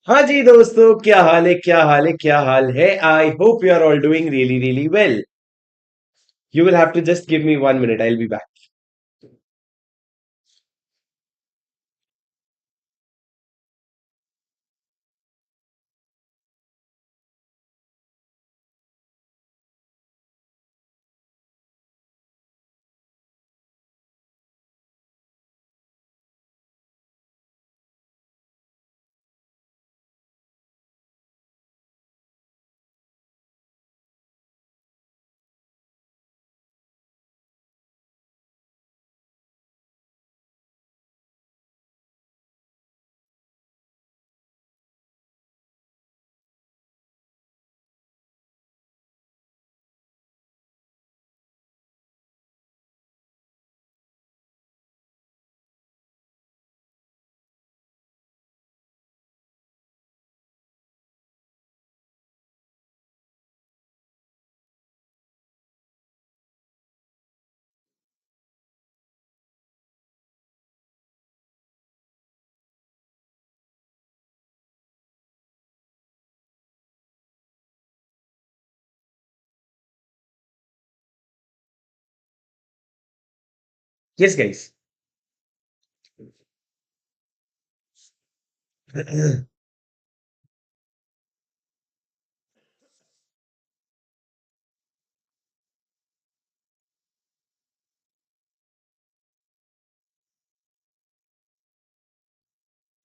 हाँ जी दोस्तों, क्या हाल है, क्या हाल है, क्या हाल है। I hope you are all doing really really well. You will have to just give me 1 minute, I will be back. Yes guys.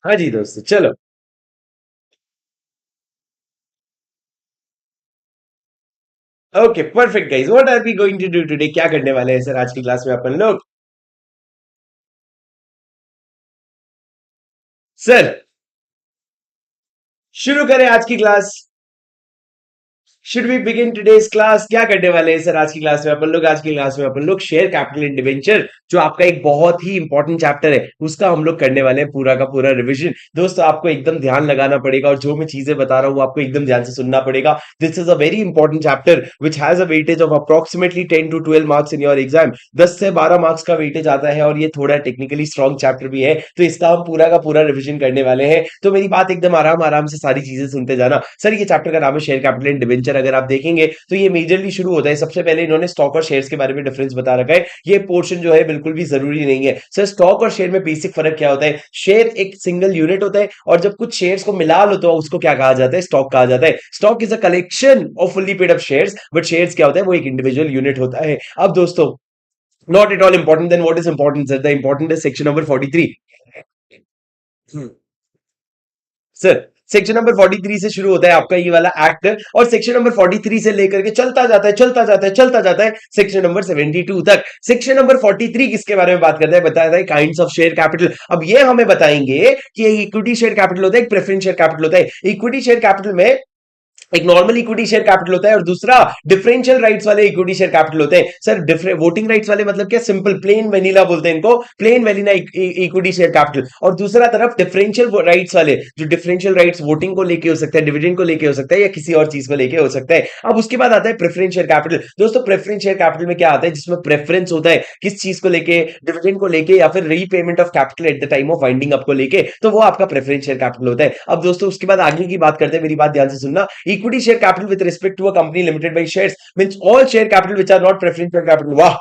हाँ जी दोस्तों, चलो। Okay, perfect guys. What are we going to do today? क्या करने वाले हैं sir आज की क्लास में अपन लोग? सर, शुरू करें आज की class. Should we begin today's class? क्या करने वाले हैं सर आज की क्लास में अपन लोग? आज की क्लास में अपन लोग शेयर कैपिटल एंड डिवेंचर, जो आपका एक बहुत ही इंपॉर्टेंट चैप्टर है, उसका हम लोग करने वाले हैं पूरा का पूरा रिवीजन। दोस्तों, आपको एकदम ध्यान लगाना पड़ेगा और जो मैं चीजें बता रहा हूँ आपको एकदम ध्यान से सुनना पड़ेगा। This is a very important chapter which has a weightage of approximately 10 to 12 marks in your exam. 10 से 12 मार्क्स का वेटेज आता है और ये थोड़ा टेक्निकली स्ट्रॉन्ग चैप्टर भी है, तो इसका हम पूरा का पूरा रिवीजन करने वाले हैं। तो मेरी बात एकदम आराम आराम से सारी चीजें सुनते जाना। सर, ये चैप्टर का नाम है शेयर कैपिटल एंड डिवेंचर। अगर आप देखेंगे तो ये मेजरली शुरू होता है, सबसे पहले इन्होंने स्टॉक और शेयर्स के बारे में डिफरेंस बता रखा है। ये पोर्शन जो है बिल्कुल भी जरूरी नहीं है। सर, स्टॉक और शेयर में बेसिक फर्क क्या होता है? शेयर एक सिंगल यूनिट होता है और जब कुछ शेयर्स को मिला लो तो उसको क्या कहा जाता है? स्टॉक कहा जाता है। Stock is a collection of fully paid up shares, but shares क्या होता है? वो एक इंडिविजुअल यूनिट होता है। अब दोस्तों, not at all important then what is important sir? The important is section number 43। Sir, section number 43 से शुरू होता है आपका ये वाला एक्ट, और सेक्शन नंबर 43 से लेकर के चलता जाता है, चलता जाता है, चलता जाता है सेक्शन नंबर 72 तक। सेक्शन नंबर 43 किसके बारे में बात करता है? बताया है काइंड्स ऑफ शेयर कैपिटल। अब ये हमें बताएंगे कि इक्विटी शेयर कैपिटल होता है, एक प्रेफरेंस शेयर कैपिटल होता है। इक्विटी शेयर कैपिटल में एक नॉर्मल इक्विटी शेयर कैपिटल होता है और दूसरा डिफरेंशियल राइट्स वाले इक्विटी शेयर कैपिटल होते हैं। सर, वोटिंग राइट्स वाले मतलब क्या? सिंपल प्लेन वेनिला बोलते हैं इनको, plain vanilla equity share capital. और दूसरा तरफ डिफरेंशियल राइट्स वाले, जो डिफरेंशियल राइट्स वोटिंग को लेके हो सकता है, डिविडेंड को लेके हो सकता है, या किसी और चीज को लेके हो सकता है। अब उसके बाद आता है प्रेफरेंस शेयर कैपिटल। दोस्तों, प्रेफरेंस शेयर कैपिटल में क्या आता है? जिसमें प्रेफरेंस होता है किस चीज को लेके? डिविडेंड को लेके, या फिर repayment of capital at the time of winding up को लेके, तो वो आपका प्रेफरेंस शेयर कैपिटल होता है। अब दोस्तों, उसके बाद आगे की बात करते हैं, मेरी बात ध्यान से सुनना। Equity share capital with respect to a company limited by shares means all share capital which are not preference share capital. वाह,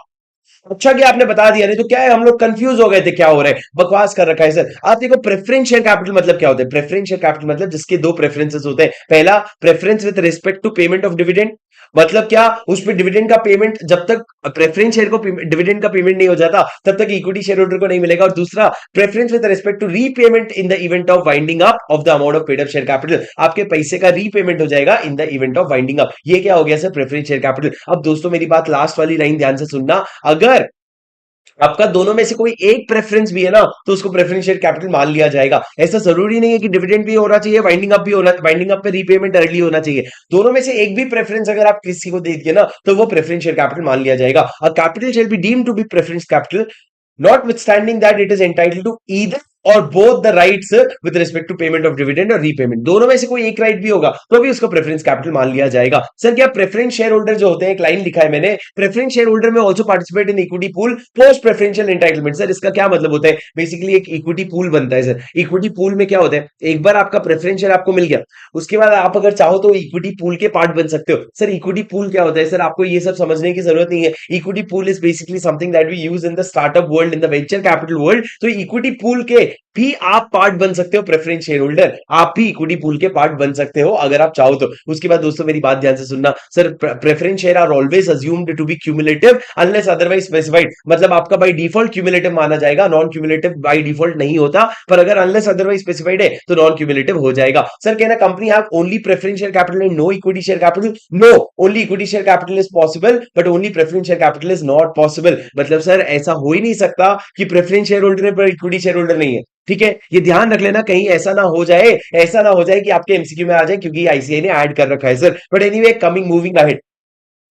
अच्छा कि आपने बता दिया, नहीं तो क्या है, हम लोग कंफ्यूज हो गए थे क्या हो रहा है, बकवास कर रखा है सर। आप देखो, प्रेफरेंस शेयर कैपिटल मतलब क्या होता है? प्रेफरेंस शेयर कैपिटल मतलब जिसके दो प्रेफरेंसेस होते हैं। पहला, preference with respect to payment of dividend, मतलब क्या? उस पे डिविडेंड का पेमेंट, जब तक प्रेफरेंस शेयर को डिविडेंड का पेमेंट नहीं हो जाता तब तक इक्विटी शेयर होल्डर को नहीं मिलेगा। और दूसरा, preference with respect to repayment in the event of winding up of the amount of paid up share capital. आपके पैसे का रीपेमेंट हो जाएगा in the event of winding up. ये क्या हो गया सर? Preference share capital. अब दोस्तों, मेरी बात लास्ट वाली लाइन ध्यान से सुनना। अगर आपका दोनों में से कोई एक प्रेफरेंस भी है ना, तो उसको प्रेफरेंस शेयर कैपिटल मान लिया जाएगा। ऐसा जरूरी नहीं है कि डिविडेंड भी होना चाहिए, वाइंडिंग अप भी होना, वाइंडिंग अप पे रीपेमेंट अर्ली होना चाहिए। दोनों में से एक भी प्रेफरेंस अगर आप किसी को दे दिए ना, तो वो प्रेफरेंस शेयर कैपिटल मान लिया जाएगा। और capital shall be deemed to be preference capital notwithstanding that it is entitled to either or both the rights with respect to payment of dividend or repayment, दोनों में से कोई एक right भी होगा तो भी उसको प्रेफरेंस कैपिटल मान लिया जाएगा। सर क्या प्रेफरेंस शेयर होल्डर जो होते हैं, एक लाइन लिखा है मैंने, प्रेफरेंस शेयर होल्डर में also participate in equity pool post preferential entitlement. Sir इसका क्या मतलब होता है? बेसिकली एक इक्विटी पूल बनता है सर। इक्विटी पूल में क्या होता है, एक बार आपका प्रेफरेंस शेयर आपको मिल गया, उसके बाद आप अगर चाहो तो इक्विटी पूल के पार्ट बन सकते हो। सर इक्विटी पूल क्या होता है? सर आपको ये सब समझने की जरूरत नहीं है। Equity pool is basically something that we use in the startup world, in the venture capital world. तो इक्विटी पूल के भी आप पार्ट बन सकते हो, प्रेफरेंस शेयर होल्डर आप भी इक्विटी पूल के पार्ट बन सकते हो अगर आप चाहो तो। उसके बाद दोस्तों मेरी बात ध्यान से सुनना, sir preference share are always assumed to be cumulative unless otherwise specified. मतलब आपका बाय डिफॉल्ट क्यूमुलेटिव माना जाएगा, नॉन क्यूमुलेटिव बाय डिफॉल्ट नहीं होता, पर अगर अनलेस अदरवाइज स्पेसिफाइड है तो नॉन क्यूमुलेटिव हो जाएगा। सर कहना company have only preference share capital and no equity share capital? No, only equity share capital is possible but only preference share capital is not possible. मतलब sir ऐसा हो ही नहीं सकता कि प्रेफरेंस शेयर होल्डर है पर equity share holder नहीं है। ठीक है, ये ध्यान रख लेना, कहीं ऐसा ना हो जाए, ऐसा ना हो जाए कि आपके एमसीक्यू में आ जाए, क्योंकि आईसीआई ने ऐड कर रखा है sir. But anyway coming moving ahead,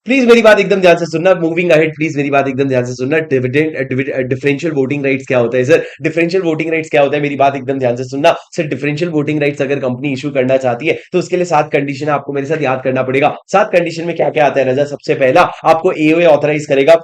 please मेरी बात एकदम ध्यान से सुनना, मूविंग अहेड प्लीज मेरी बात एकदम ध्यान से सुनना। डिविडेंड डिफरेंशियल वोटिंग राइट्स क्या होता है सर? डिफरेंशियल वोटिंग राइट्स क्या होता है, मेरी बात एकदम ध्यान से सुनना। सर डिफरेंशियल वोटिंग राइट्स अगर कंपनी इशू करना चाहती है तो उसके लिए 7 कंडीशन आपको मेरे साथ याद करना पड़ेगा। 7 कंडीशन में क्या क्या आता है रजा? सबसे पहला, आपको एओए ऑथराइज करेगा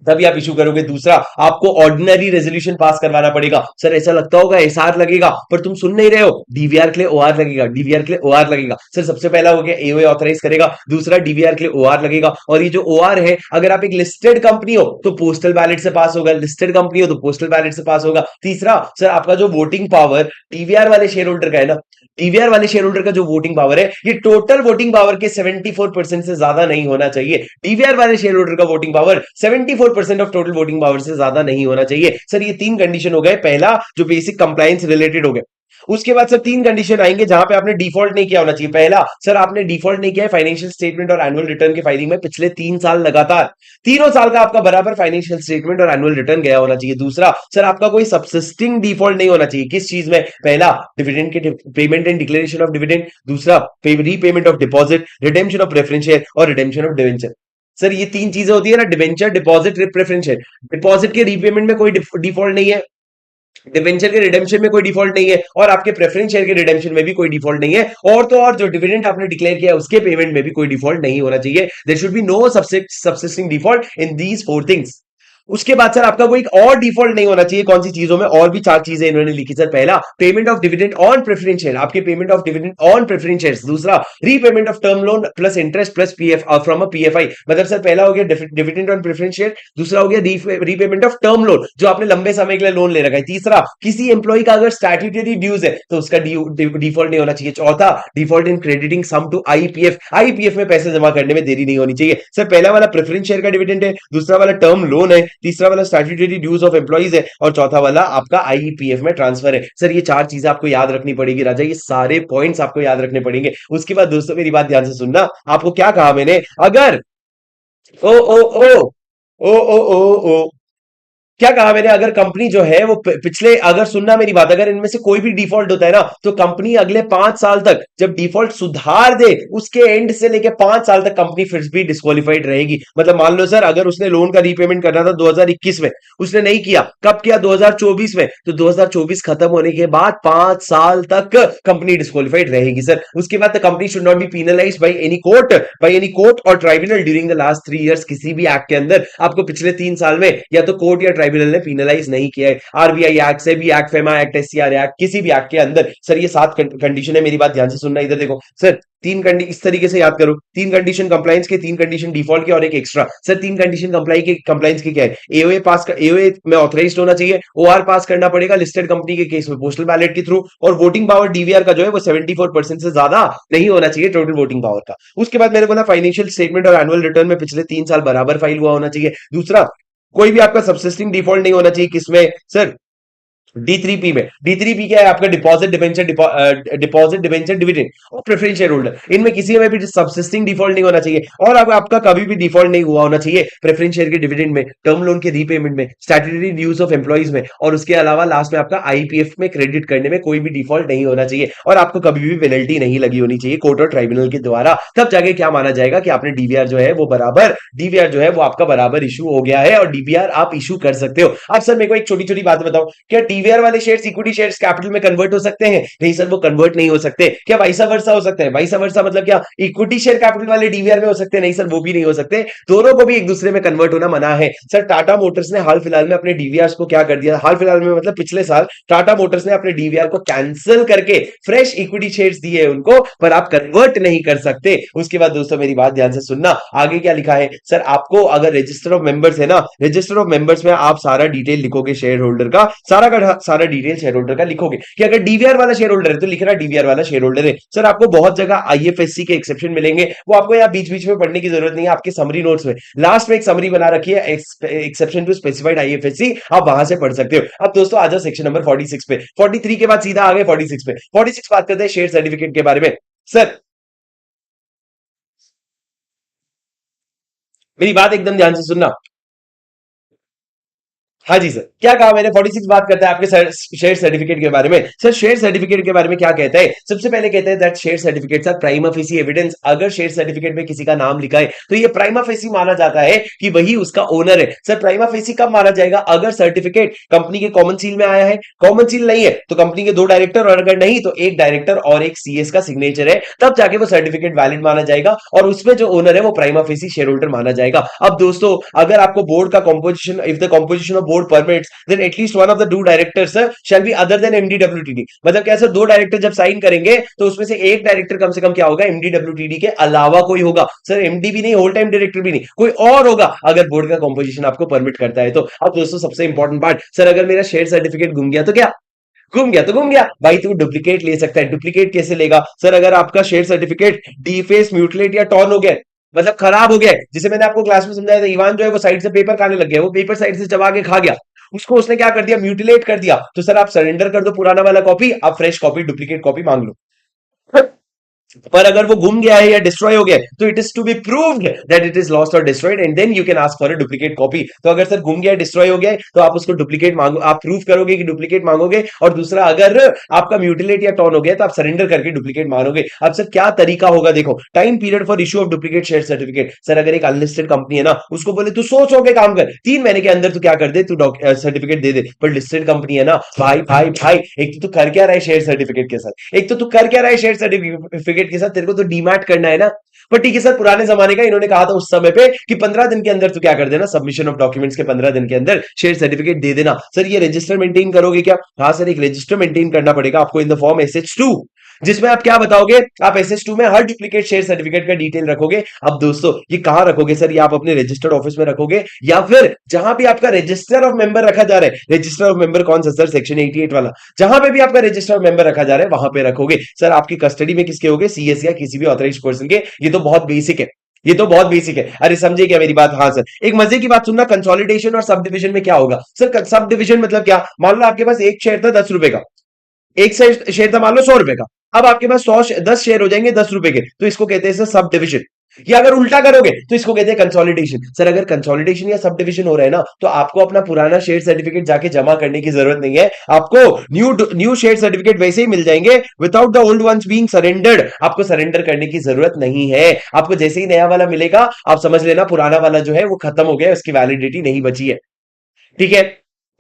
तभी आप इशू करोगे। दूसरा, आपको ऑर्डिनरी रेजोल्यूशन पास करवाना पड़ेगा। सर ऐसा लगता होगा एसआर लगेगा, पर तुम सुन नहीं रहे हो, डीवीआर के लिए ओआर लगेगा, डीवीआर के लिए ओआर लगेगा। सर सबसे पहला हो गया एओए ऑथराइज करेगा, दूसरा डीवीआर के लिए ओआर लगेगा। और ये जो ओआर है, अगर आप एक लिस्टेड कंपनी हो तो पोस्टल बैलेट से पास होगा, लिस्टेड कंपनी हो तो पोस्टल बैलेट से पास होगा। तीसरा, सर आपका जो वोटिंग पावर डीवीआर वाले शेयर होल्डर का है ना, डीवीआर वाले शेयर होल्डर का जो वोटिंग पावर है, ये टोटल वोटिंग पावर के 74% से ज्यादा नहीं होना चाहिए। डीवीआर वाले शेयर होल्डर का voting power 74% of total voting power से ज्यादा नहीं होना चाहिए। सर ये 3 कंडीशन हो गए, पहला जो बेसिक कंप्लायंस रिलेटेड हो गए। उसके बाद सर 3 कंडीशन आएंगे जहां पे आपने डिफॉल्ट नहीं किया होना चाहिए। पहला, सर आपने डिफॉल्ट नहीं किया है फाइनेंशियल स्टेटमेंट और एनुअल रिटर्न की फाइलिंग में पिछले 3 साल लगातार, तीनों साल का आपका बराबर फाइनेंशियल स्टेटमेंट और एनुअल रिटर्न गया होना चाहिए। दूसरा, सर आपका कोई सबसिस्टिंग डिफॉल्ट नहीं होना चाहिए। किस चीज में? पहला, डिविडेंड के payment and declaration of dividend, दूसरा repayment of deposit, redemption of preference share और रिडेम्पशन ऑफ डिवेंचर। सर ये 3 चीजें होती है ना, debenture, deposit, preference share. Deposit के रीपेमेंट में कोई डिफॉल्ट नहीं है, डिवेंचर के रिडेम्पशन में कोई डिफॉल्ट नहीं है, और आपके प्रेफरेंस शेयर के रिडेम्पशन में भी कोई डिफॉल्ट नहीं है। और तो और जो डिविडेंड आपने डिक्लेयर किया उसके पेमेंट में भी कोई डिफॉल्ट नहीं होना चाहिए। There should be no subsisting default in these 4 things. उसके बाद सर आपका कोई और डिफॉल्ट नहीं होना चाहिए। कौन सी चीजों में? और भी 4 चीजें इन्होंने लिखी सर। पहला, payment of dividend on preference share, आपके payment of dividend on preference shares. दूसरा, repayment of term loan plus interest plus PF from a PFI. मतलब सर पहला हो गया डिविडेंड ऑन प्रेफरेंस शेयर, दूसरा हो गया रीपेमेंट ऑफ टर्म लोन जो आपने लंबे समय के लिए लोन ले रखा है। तीसरा, किसी एम्प्लॉय का अगर स्टैट्यूटरी ड्यूज है तो उसका डिफॉल्ट नहीं होना चाहिए। चौथा, default in crediting sum to IPF, IPF में पैसे जमा करने में देरी नहीं होनी चाहिए। सर पहला वाला प्रेफरेंस शेयर का डिविडेंड है, दूसरा वाला टर्म लोन है, तीसरा वाला स्टैट्यूटरी ड्यूज ऑफ एम्प्लॉइज है, और चौथा वाला आपका आईपीएफ में ट्रांसफर है। सर ये 4 चीजें आपको याद रखनी पड़ेगी राजा, ये सारे पॉइंट्स आपको याद रखने पड़ेंगे। उसके बाद दोस्तों मेरी बात ध्यान से सुनना, आपको क्या कहा मैंने? अगर ओ ओ ओ ओ ओ ओ ओ क्या कहा मैंने? अगर कंपनी जो है वो पिछले, अगर सुनना मेरी बात, अगर इनमें से कोई भी डिफॉल्ट होता है ना तो कंपनी अगले 5 साल तक जब डिफॉल्ट सुधार दे उसके एंड से लेके 5 साल तक कंपनी फिर भी डिस्क्वालिफाइड रहेगी। मतलब मान लो सर अगर उसने लोन का रीपेमेंट करना था 2021 में, उसने नहीं किया, कब किया? 2024 में, तो 2024 खत्म होने के बाद 5 साल तक कंपनी डिस्क्वालिफाइड रहेगी सर। उसके बाद the company should not be penalised by any court or tribunal during the last 3 years. किसी भी एक्ट के अंदर आपको पिछले 3 साल में या तो कोर्ट या ट्राइब्यूनल ने पीनलाइज नहीं किया है। RBI act, SEBI act, FEMA act, SCR act, किसी भी एक्ट के अंदर। सर ये 7 कंडीशन है, मेरी बात ध्यान से सुनना। इधर देखो सर, 3 कंडीशन इस तरीके से याद करो, 3 कंडीशन कंप्लायंस के, 3 कंडीशन डिफॉल्ट के और एक एक्स्ट्रा। सर 3 कंडीशन कंप्लायंस के क्या है? एओए पास, एओए में ऑथराइज्ड होना चाहिए, ओआर पास करना पड़ेगा लिस्टेड कंपनी के केस में पोस्टल बैलेट के थ्रू, और वोटिंग पावर डीवीआर का जो है वो 74% से ज्यादा नहीं होना चाहिए टोटल वोटिंग पावर का। उसके बाद मैंने बोला फाइनेंशियल स्टेटमेंट और एनुअल रिटर्न में पिछले 3 साल बराबर फाइल हुआ होना चाहिए। दूसरा, कोई भी आपका सबसिस्टिंग डिफॉल्ट नहीं होना चाहिए। किसमें सर? डी3पी में। डी3पी क्या है? आपका deposit debenture, deposit debenture dividend और प्रेफरेंस शेयर होल्डर, इनमें किसी में भी सबसिस्टिंग डिफॉल्ट नहीं होना चाहिए। और अब आपका कभी भी डिफॉल्ट नहीं हुआ होना चाहिए प्रेफरेंस शेयर के डिविडेंड में, टर्म लोन के रीपेमेंट में, स्टैट्यूटरी ड्यूज ऑफ एम्प्लॉइज में, और उसके अलावा लास्ट में आपका आईपीएफ में क्रेडिट करने में कोई भी डिफॉल्ट नहीं होना चाहिए। और आपको कभी भी पेनल्टी नहीं लगी होनी चाहिए कोर्ट और ट्राइब्यूनल के द्वारा। तब जाके क्या माना जाएगा कि आपने डीवीआर जो है वो बराबर, डीवीआर जो है वो आपका बराबर इशू हो गया है और डीवीआर आप इशू कर सकते हो। अब सर मेरे को एक छोटी छोटी बात बताओ, क्या डीवीआर वाले शेयर्स इक्विटी शेयर्स कैपिटल में कन्वर्ट हो सकते हैं? नहीं सर, वो कन्वर्ट नहीं हो सकते। क्या वाइसा वर्सा हो सकते हैं? वाइसा वर्सा मतलब क्या इक्विटी शेयर कैपिटल वाले डीवीआर में हो सकते हैं? नहीं सर, वो भी नहीं हो सकते। दोनों को भी एक दूसरे में कन्वर्ट होना मना है। सर टाटा मोटर्स ने हाल फिलहाल में अपने डीवीआर को क्या कर दिया, हाल फिलहाल में मतलब पिछले साल टाटा मोटर्स ने अपने डीवीआर को कैंसिल करके फ्रेश इक्विटी शेयर्स दिए उनको, पर आप कन्वर्ट नहीं कर सकते। उसके बाद दोस्तों मेरी बात ध्यान से सुनना, आगे क्या लिखा है सर, आपको अगर रजिस्टर ऑफ मेंबर्स है ना, रजिस्टर ऑफ मेंबर्स में आप सारा डिटेल लिखोगे शेयर होल्डर का, सारा का सारा डिटेल शेयर होल्डर का लिखोगे कि अगर डीवीआर वाला शेयर होल्डर है तो लिखना डीवीआर वाला शेयर होल्डर है। सर आपको बहुत जगह आईएफएससी के एक्सेप्शन मिलेंगे, वो आपको यहाँ बीच बीच में पढ़ने की जरूरत नहीं है। आपके समरी नोट्स में लास्ट में एक समरी बना रखी है, एक्सेप्शन टू स्पेसिफाइड आईएफएससी, आप वहां से पढ़ सकते हो। अब दोस्तों आ जाओ सेक्शन नंबर 46 पे, 43 के बाद सीधा आ गए 46 पे। 46 बात करते हैं शेयर सर्टिफिकेट के बारे में। सर मेरी बात एकदम ध्यान से सुनना। हाँ जी सर, क्या कहा मैंने? 46 बात करता है आपके शेयर सर्टिफिकेट के बारे में। सर शेयर सर्टिफिकेट के बारे में क्या कहता है? सबसे पहले कहता है that share certificates are prima facie evidence. अगर शेयर सर्टिफिकेट में किसी का नाम लिखा है तो ये प्राइमा फेसी माना जाता है कि वही उसका ओनर है। सर प्राइमा फेसी कब माना जाएगा? अगर सर्टिफिकेट कंपनी के कॉमन सील में आया है, कॉमन सील नहीं है तो कंपनी के 2 डायरेक्टर, और अगर नहीं तो एक डायरेक्टर और एक सीएस का सिग्नेचर है, तब जाके वो सर्टिफिकेट वैलिड माना जाएगा और उसमें जो ओनर है वो प्राइमा फेसी शेयर होल्डर माना जाएगा। अब दोस्तों अगर आपको बोर्ड का composition, if the composition of board permits, then at least one of the two directors shall be other than MDWTD। मतलब कैसे, 2 डायरेक्टर जब साइन करेंगे तो उसमें से एक डायरेक्टर कम से कम क्या होगा, MDWTD के अलावा कोई होगा। सर एमडी भी नहीं, होल टाइम डायरेक्टर भी नहीं, कोई और होगा अगर बोर्ड का कंपोजिशन आपको परमिट करता है तो। अब दोस्तों सबसे इंपॉर्टेंट पार्ट, सर अगर मेरा शेयर सर्टिफिकेट गुम गया तो क्या? गुम गया तो गुम गया भाई, तू डुप्लीकेट ले सकता है। डुप्लीकेट कैसे लेगा? सर अगर आपका शेयर सर्टिफिकेट डीफेस, म्यूटिलेट या टॉर्न हो गया, मतलब खराब हो गया, जिसे मैंने आपको क्लास में समझाया था, ईवान जो है वो साइड से पेपर खाने लग गया, वो पेपर साइड से चबा के खा गया, उसको उसने क्या कर दिया, म्यूटिलेट कर दिया, तो सर आप सरेंडर कर दो पुराना वाला कॉपी, आप फ्रेश कॉपी, डुप्लीकेट कॉपी मांग लो। पर अगर वो गुम गया है या डिस्ट्रॉय हो गया है तो it is to be proved that it is lost or destroyed and then you can ask for a duplicate copy. तो अगर सर गुम गया, डिस्ट्रॉय हो गया है तो आप उसको डुप्लीकेट मांगो, आप प्रूव करोगे कि डुप्लीकेट मांगोगे। और दूसरा, अगर आपका म्यूटिलेट या टॉर्न हो गया तो आप सरेंडर करके डुप्लीकेट मांगोगे। अब सर क्या तरीका होगा? देखो, time period for issue of duplicate share certificate. Sir अगर एक अनलिस्टेड कंपनी है ना, उसको बोले तू सोच के काम कर, 3 महीने के अंदर तू क्या कर दे, तू सर्टिफिकेट दे दे। पर लिस्टेड कंपनी है ना भाई भाई भाई, एक तो तू कर क्या रहा है शेयर सर्टिफिकेट के साथ, एक तो तू कर क्या रहा है शेयर सर्टिफिकेट के साथ, तेरे को तो डीमैट करना है ना। पर ठीक है सर, पुराने जमाने का इन्होंने कहा था उस समय पे कि 15 दिन के अंदर तो क्या कर देना, सबमिशन ऑफ डॉक्यूमेंट्स के 15 दिन के अंदर शेयर सर्टिफिकेट दे देना। सर ये रजिस्टर मेंटेन करोगे क्या? हाँ सर, एक रजिस्टर मेंटेन करना पड़ेगा आपको इन द फॉर्म SH2, जिसमें आप क्या बताओगे, आप SH2 में हर डुप्लीकेट शेयर सर्टिफिकेट का डिटेल रखोगे। अब दोस्तों ये कहां रखोगे सर? ये आप अपने रजिस्टर्ड ऑफिस में रखोगे या फिर जहां भी आपका रजिस्टर ऑफ मेंबर रखा जा रहा है। रजिस्टर ऑफ मेंबर कौन सा सर? सेक्शन 88 वाला। जहां पे भी आपका रजिस्टर ऑफ मेंबर रखा जा रहा है वहां पे रखोगे। सर आपकी कस्टडी में किसके होगे? CS या किसी भी ऑथराइज्ड पर्सन के। ये तो बहुत बेसिक है, ये तो बहुत बेसिक है। अरे समझे क्या मेरी बात? हाँ सर, एक मजे की बात सुनना, कंसोलिडेशन और सब डिविजन में क्या होगा सर? सब डिविजन मतलब क्या? मान लो आपके पास एक शेयर था 10 रुपए का, एक शेयर था मान लो 100 रुपए का, अब आपके पास 10 शेयर हो जाएंगे 10 रुपए के, तो इसको कहते हैं सर सब डिविजन। या अगर उल्टा करोगे तो इसको कहते हैं कंसोलिडेशन। सर अगर कंसोलिडेशन या सब डिविजन हो रहा है ना, तो आपको अपना पुराना शेयर सर्टिफिकेट जाके जमा करने की जरूरत नहीं है, आपको न्यू शेयर सर्टिफिकेट वैसे ही मिल जाएंगे without the old ones being surrendered. आपको सरेंडर करने की जरूरत नहीं है, आपको जैसे ही नया वाला मिलेगा आप समझ लेना पुराना वाला जो है वो खत्म हो गया, उसकी वैलिडिटी नहीं बची है। ठीक है,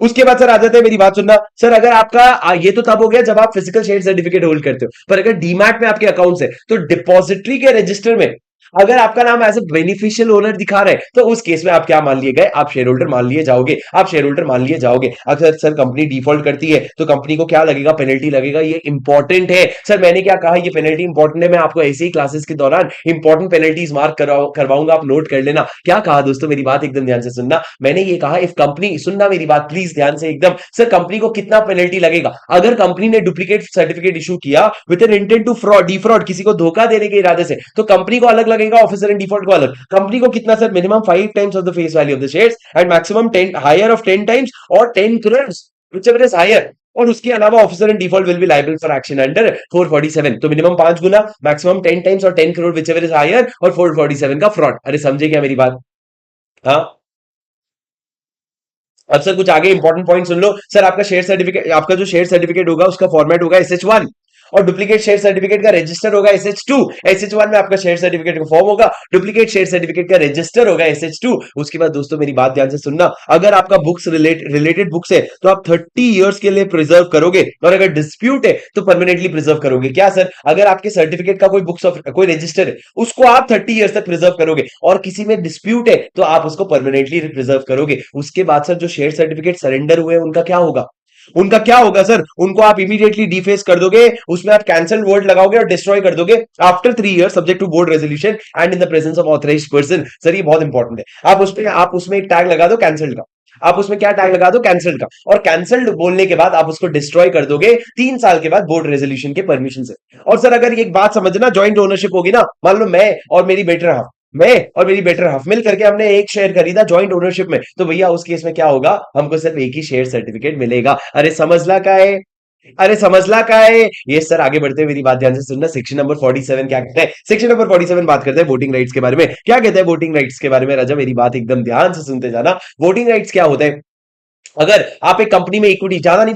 उसके बाद सर आ जाते हैं, मेरी बात सुनना सर, अगर आपका ये तो तब हो गया जब आप फिजिकल शेयर सर्टिफिकेट होल्ड करते हो, पर अगर डीमैट में आपके अकाउंट्स है तो डिपॉजिटरी के रजिस्टर में अगर आपका नाम एज ए बेनिफिशियल ओनर दिखा रहा है तो उस केस में आप क्या मान लिए गए? आप शेयर होल्डर मान लिए जाओगे, आप शेयर होल्डर मान लिए जाओगे। अगर सर कंपनी डिफॉल्ट करती है तो कंपनी को क्या लगेगा? पेनल्टी लगेगा। ये इंपॉर्टेंट है सर, मैंने क्या कहा, ये पेनल्टी इंपॉर्टेंट है। मैं आपको ऐसे ही क्लासेस के दौरान इंपॉर्टेंट पेनल्टीज मार्क करवाऊंगा, आप नोट कर लेना। क्या कहा दोस्तों? मेरी बात एकदम ध्यान से सुनना, मैंने ये कहा इफ कंपनी, सुनना मेरी बात प्लीज ध्यान से एकदम। सर कंपनी को कितना पेनल्टी लगेगा अगर कंपनी ने डुप्लीकेट सर्टिफिकेट इशू किया with an intent to fraud, defraud, किसी को धोखा देने के इरादे से, तो कंपनी को अलग लगेगा, ऑफिसर एंड डिफॉल्ट को अलग। कंपनी को कितना sir? Minimum 5 times of the face value of the shares and maximum 10 higher of 10 times और 10 करोड़ व्हिचएवर इज हायर। और उसके अलावा officer in default will be liable for action under 447। तो minimum 5 गुना, maximum 10 times और 10 crore whichever is higher, और 447 का fraud. अरे समझे क्या मेरी बात? हाँ। अब सर कुछ आगे इंपॉर्टेंट पॉइंट सुन लो। सर आपका शेयर सर्टिफिकेट, आपका जो शेयर सर्टिफिकेट होगा उसका फॉर्मेट होगा SH1, और डुप्लीकेट शेयर सर्टिफिकेट का रजिस्टर होगा SH2। SH1 में आपका शेयर सर्टिफिकेट का फॉर्म होगा, डुप्लीकेट शेयर सर्टिफिकेट का रजिस्टर होगा SH2। उसके बाद दोस्तों मेरी बात ध्यान से सुनना, अगर आपका बुक्स रिलेटेड बुक्स है तो आप 30 इयर्स के लिए प्रिजर्व करोगे, और अगर डिस्प्यूट है तो परमानेंटली प्रिजर्व करोगे। क्या सर, अगर आपके सर्टिफिकेट का कोई बुक्स ऑफ कोई रजिस्टर है उसको आप 30 इयर्स तक प्रिजर्व करोगे, और किसी में डिस्प्यूट है तो आप उसको परमानेंटली प्रिजर्व करोगे। उसके बाद सर जो शेयर सर्टिफिकेट सरेंडर हुए उनका क्या होगा? उनका क्या होगा सर? उनको आप इमीडिएटली डिफेस कर दोगे, उसमें आप कैंसल वर्ड लगाओगे और डिस्ट्रॉय कर दोगे after 3 years subject to board resolution and in the presence of authorised person. Sir ये बहुत इंपॉर्टेंट है। आप उसमें एक टैग लगा दो कैंसल्ड का, आप उसमें क्या टैग लगा दो? कैंसल्ड का। और कैंसल्ड बोलने के बाद आप उसको डिस्ट्रॉय कर दोगे 3 साल के बाद बोर्ड रेजोल्यूशन के परमिशन से। और सर अगर एक बात समझना, ज्वाइंट ओनरशिप होगी ना, मान लो मैं और मेरी बेटर हाफ मिल करके हमने एक शेयर खरीदा ज्वाइंट ओनरशिप में, तो भैया उस केस में क्या होगा? हमको सिर्फ एक ही शेयर सर्टिफिकेट मिलेगा। अरे समझला का है, अरे समझला का है ये सर। आगे बढ़ते हुए मेरी बात ध्यान से सुनना, सेक्शन नंबर 47 क्या कहता है? सेक्शन नंबर 47 बात करते हैं वोटिंग राइट्स के बारे में। क्या कहता है वोटिंग राइट्स के बारे में? राजा मेरी बात एकदम ध्यान से सुनते जाना। वोटिंग राइट्स क्या होता है? अगर आप एक कंपनी में इक्विटी, ज्यादा नहीं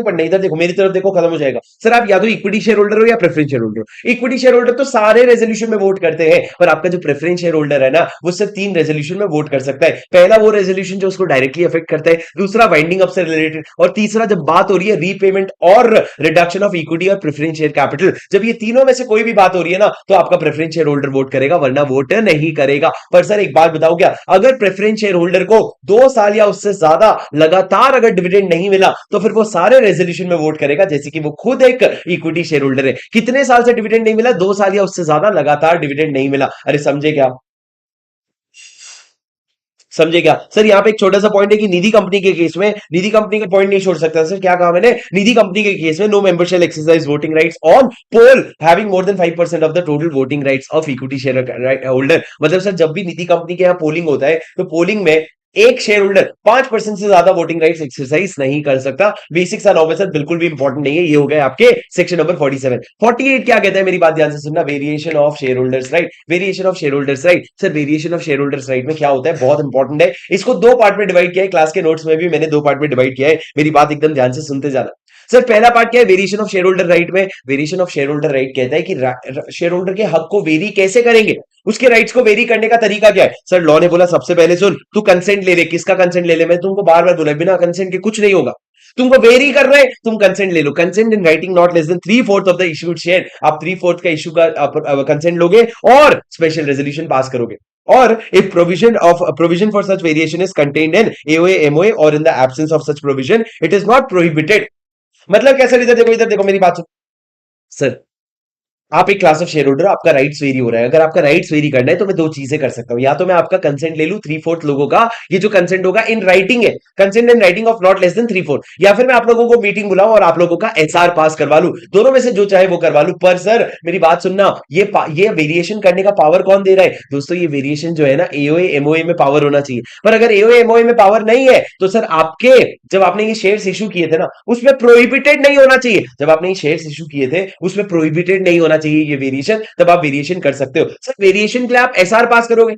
पढ़ना, इधर देखो, मेरी तरफ देखो, खत्म हो जाएगा। सर आप या तो इक्विटी शेयर होल्डर हो या प्रेफरेंस शेयर होल्डर हो। इक्विटी शेयर होल्डर तो सारे रेजोल्यूशन में वोट करते हैं, और आपका जो प्रेफरेंस शेयर होल्डर है ना, वो सिर्फ 3 रेजोल्यूशन में वोट कर सकता है। पहला वो रेजोल्यूशन जो उसको डायरेक्टली अफेक्ट करता है, दूसरा वाइंडिंग अप से रिलेटेड, और तीसरा जब बात हो रही है रीपेमेंट और रिडक्शन ऑफ इक्विटी और प्रेफरेंस शेयर कैपिटल। जब ये तीनों में से कोई भी बात हो रही है ना, तो आपका प्रेफरेंस शेयर होल्डर वोट करेगा, वरना वोट नहीं करेगा। पर सर एक बात बताओ, क्या अगर प्रेफरेंस शेयर होल्डर को 2 साल या उससे ज्यादा लगातार अगर डिविडेंड नहीं मिला, तो फिर वो सारे रेजोल्यूशन में वोट करेगा, जैसे कि वो खुद एक इक्विटी शेयर होल्डर है। कितने साल से डिविडेंड नहीं मिला? 2 साल या उससे ज्यादा लगातार डिविडेंड नहीं मिला। अरे समझे क्या? समझे क्या सर? यहाँ पे एक छोटा सा पॉइंट है कि निधि कंपनी के केस में, निधि कंपनी का पॉइंट नहीं छोड़ सकता सर। क्या कहा मैंने? निधि कंपनी के केस में no member shall exercise voting rights on poll having more than 5% of the total voting rights of equity share holder. मतलब सर जब भी निधि कंपनी के यहाँ पोलिंग होता है, तो पोलिंग में एक शेयर होल्डर 5% से ज्यादा वोटिंग राइट्स एक्सरसाइज नहीं कर सकता। बेसिक सा नॉर्म सर, बिल्कुल भी इंपॉर्टेंट नहीं है। ये हो गए आपके सेक्शन नंबर 47। 48 क्या कहता है? मेरी बात ध्यान से सुनना, variation of share holders right. Variation of share holders right. Sir variation of share holders right में क्या होता है? बहुत इंपॉर्टेंट है। इसको 2 पार्ट में डिवाइड किया है, क्लास के नोट्स में भी मैंने 2 पार्ट में डिवाइड किया है। मेरी बात एकदम ध्यान से सुनते जाना। सर पहला पार्ट क्या है? Variation of share holder right में, variation of share holder right कहता है कि शेयर होल्डर के हक को वेरी कैसे करेंगे, उसके राइट्स को वेरी करने का तरीका क्या है। सर लॉ ने बोला सबसे पहले सुन, तू कंसेंट ले ले। किसका कंसेंट ले ले? मैं तुमको बार बार बोला, बिना कंसेंट के कुछ नहीं होगा। तुमको वेरी कर रहे हैं, तुम कंसेंट ले लो। Consent in writing not less than 3/4 of the issued share. आप 3/4 का इश्यू का कंसेंट लोगे और स्पेशल रेजोल्यूशन पास करोगे। और if provision for such variation is contained in AOA, MOA or in the absence of such provision, it is not prohibited। मतलब कैसे? इधर देखो मेरी बात सुन सर। आप एक क्लास ऑफ शेयर होल्डर हो, आपका राइट्स वेरी हो रहा है। अगर आपका राइट्स वेरी करना है तो मैं 2 चीजें कर सकता हूं, या तो मैं आपका कंसेंट ले लूं 3/4 लोगों का, ये जो कंसेंट होगा इन राइटिंग है, consent in writing of not less than 3/4, या फिर मैं आप लोगों को मीटिंग बुलाऊं और आप लोगों का एसआर पास करवा लूं। दोनों में से जो चाहे वो करवा लूं। पर सर मेरी बात सुनना, ये वेरिएशन करने का पावर कौन दे रहा है? दोस्तों ये वेरिएशन जो है ना, एओए एमओए में पावर होना चाहिए। पर अगर एओए एमओए में पावर नहीं है, तो सर आपके जब आपने ये शेयर्स इशू किए थे ना, उसमें प्रोहिबिटेड नहीं होना चाहिए। जब आपने ये शेयर्स इशू किए थे उसमें प्रोहिबिटेड नहीं होना चाहिए ये वेरिएशन, तब आप वेरिएशन कर सकते हो। सर वेरिएशन के लिए आप एसआर पास करोगे।